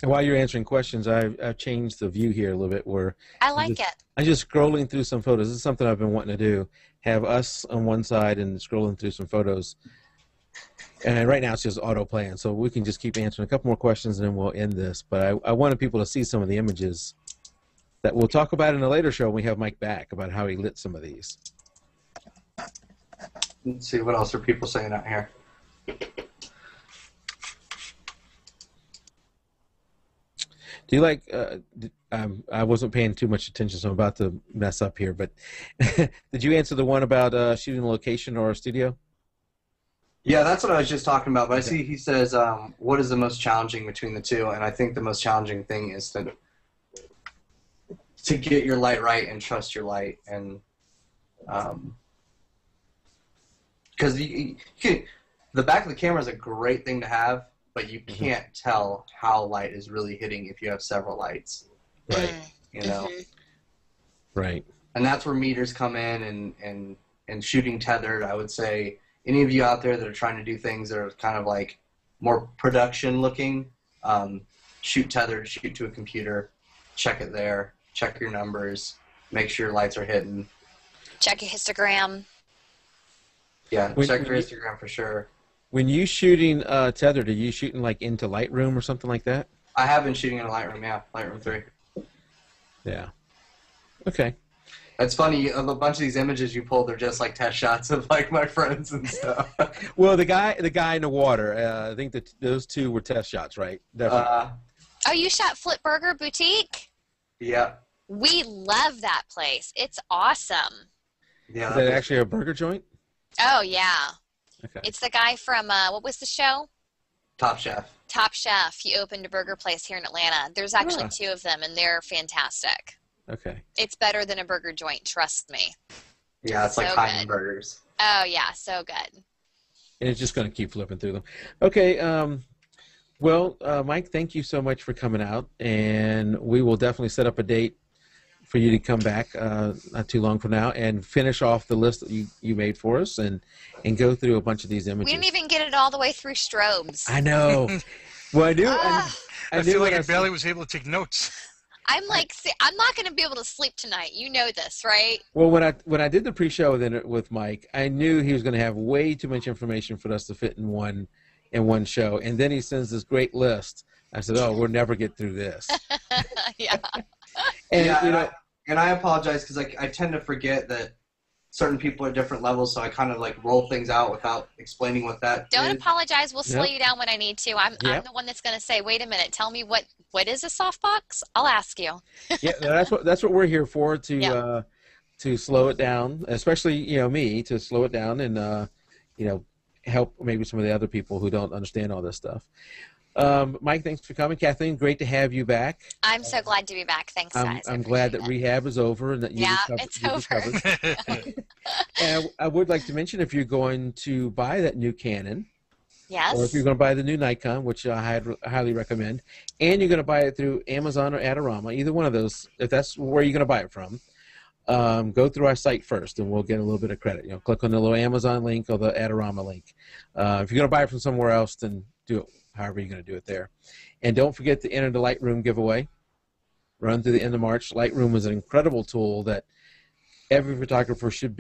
A: And while you're answering questions, I've changed the view here a little bit where
D: I like it.
A: I'm just scrolling through some photos. This is something I've been wanting to do. Have us on one side and scrolling through some photos. And right now it's just auto playing, so we can just keep answering a couple more questions and then we'll end this. But I wanted people to see some of the images that we'll talk about in a later show when we have Mike back about how he lit some of these.
E: Let's see, what else are people saying out here?
A: Do you like, I wasn't paying too much attention, so I'm about to mess up here, but did you answer the one about shooting a location or a studio?
E: Yeah, that's what I was just talking about. But I see he says, what is the most challenging between the two? And I think the most challenging thing is to get your light right and trust your light. And because the back of the camera is a great thing to have, but you can't tell how light is really hitting if you have several lights. Right. You know?
A: Right.
E: And that's where meters come in and shooting tethered. I would say any of you out there that are trying to do things that are kind of like more production looking, shoot tethered, shoot to a computer, check it there, check your numbers, make sure your lights are hitting.
D: Check your histogram.
E: Yeah, check your histogram for sure.
A: When you shooting tethered, are you shooting like into Lightroom or something like that?
E: I have been shooting in Lightroom, yeah, Lightroom 3.
A: Yeah. Okay.
E: It's funny, a bunch of these images you pulled are just like test shots of like my friends and stuff.
A: Well, the guy in the water, I think that those two were test shots, right? Definitely.
D: Oh, you shot Flip Burger Boutique?
E: Yeah.
D: We love that place. It's awesome.
E: Yeah.
A: Is that actually a burger joint?
D: Oh, yeah.
A: Okay.
D: It's the guy from, what was the show?
E: Top Chef.
D: Top Chef. He opened a burger place here in Atlanta. There's actually 2 of them, and they're fantastic.
A: Okay.
D: It's better than a burger joint, trust me.
E: Yeah, it's like high-end burgers.
D: Oh, yeah, so good.
A: And it's just going to keep flipping through them. Okay. Well, Mike, thank you so much for coming out, and we will definitely set up a date for you to come back not too long from now and finish off the list that you made for us and go through a bunch of these images.
D: We didn't even get it all the way through strobes.
A: I know. Well, I knew.
C: I feel like I barely was able to take notes.
D: I'm like, I'm not going to be able to sleep tonight. You know this, right?
A: Well, when I did the pre-show with Mike, I knew he was going to have way too much information for us to fit in one show. And then he sends this great list. I said, "Oh, we'll never get through this."
D: Yeah.
E: And yeah, and I apologize because I tend to forget that certain people are different levels, so I kind of like roll things out without explaining what that
D: Don't
E: is.
D: apologize. We'll slow you down when I need to. I'm the one that's going to say, wait a minute, tell me what is a softbox? I'll ask you.
A: Yeah, that's what we're here for, to slow it down, especially me, to slow it down and help maybe some of the other people who don't understand all this stuff. Mike, thanks for coming. Kathleen, great to have you back.
D: I'm so glad to be back. Thanks, guys.
A: I'm glad that rehab is over and that you
D: it's over.
A: And I would like to mention, if you're going to buy that new Canon,
D: yes,
A: or if you're going to buy the new Nikon, which I highly recommend, and you're going to buy it through Amazon or Adorama, either one of those, if that's where you're going to buy it from, go through our site first, and we'll get a little bit of credit. Click on the little Amazon link or the Adorama link. If you're going to buy it from somewhere else, then do it however you're going to do it there. And don't forget to enter the Lightroom giveaway. Run through the end of March. Lightroom is an incredible tool that every photographer should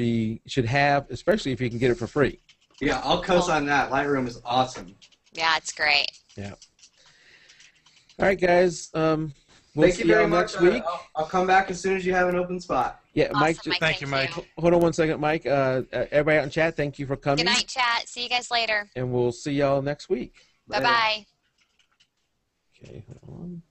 A: have, especially if you can get it for free.
E: Yeah, I'll co-sign that. Lightroom is awesome.
D: Yeah, it's great.
A: Yeah. All right, guys. We'll
E: Thank you
A: see
E: very
A: y'all
E: much.
A: next week.
E: I'll come back as soon as you have an open spot.
A: Yeah,
D: Awesome,
A: Mike.
C: Thank you, Mike.
A: Hold on one second, Mike. Everybody out in chat, thank you for coming.
D: Good night, chat. See you guys later.
A: And we'll see y'all next week.
D: Bye-bye.
A: Okay, hold on.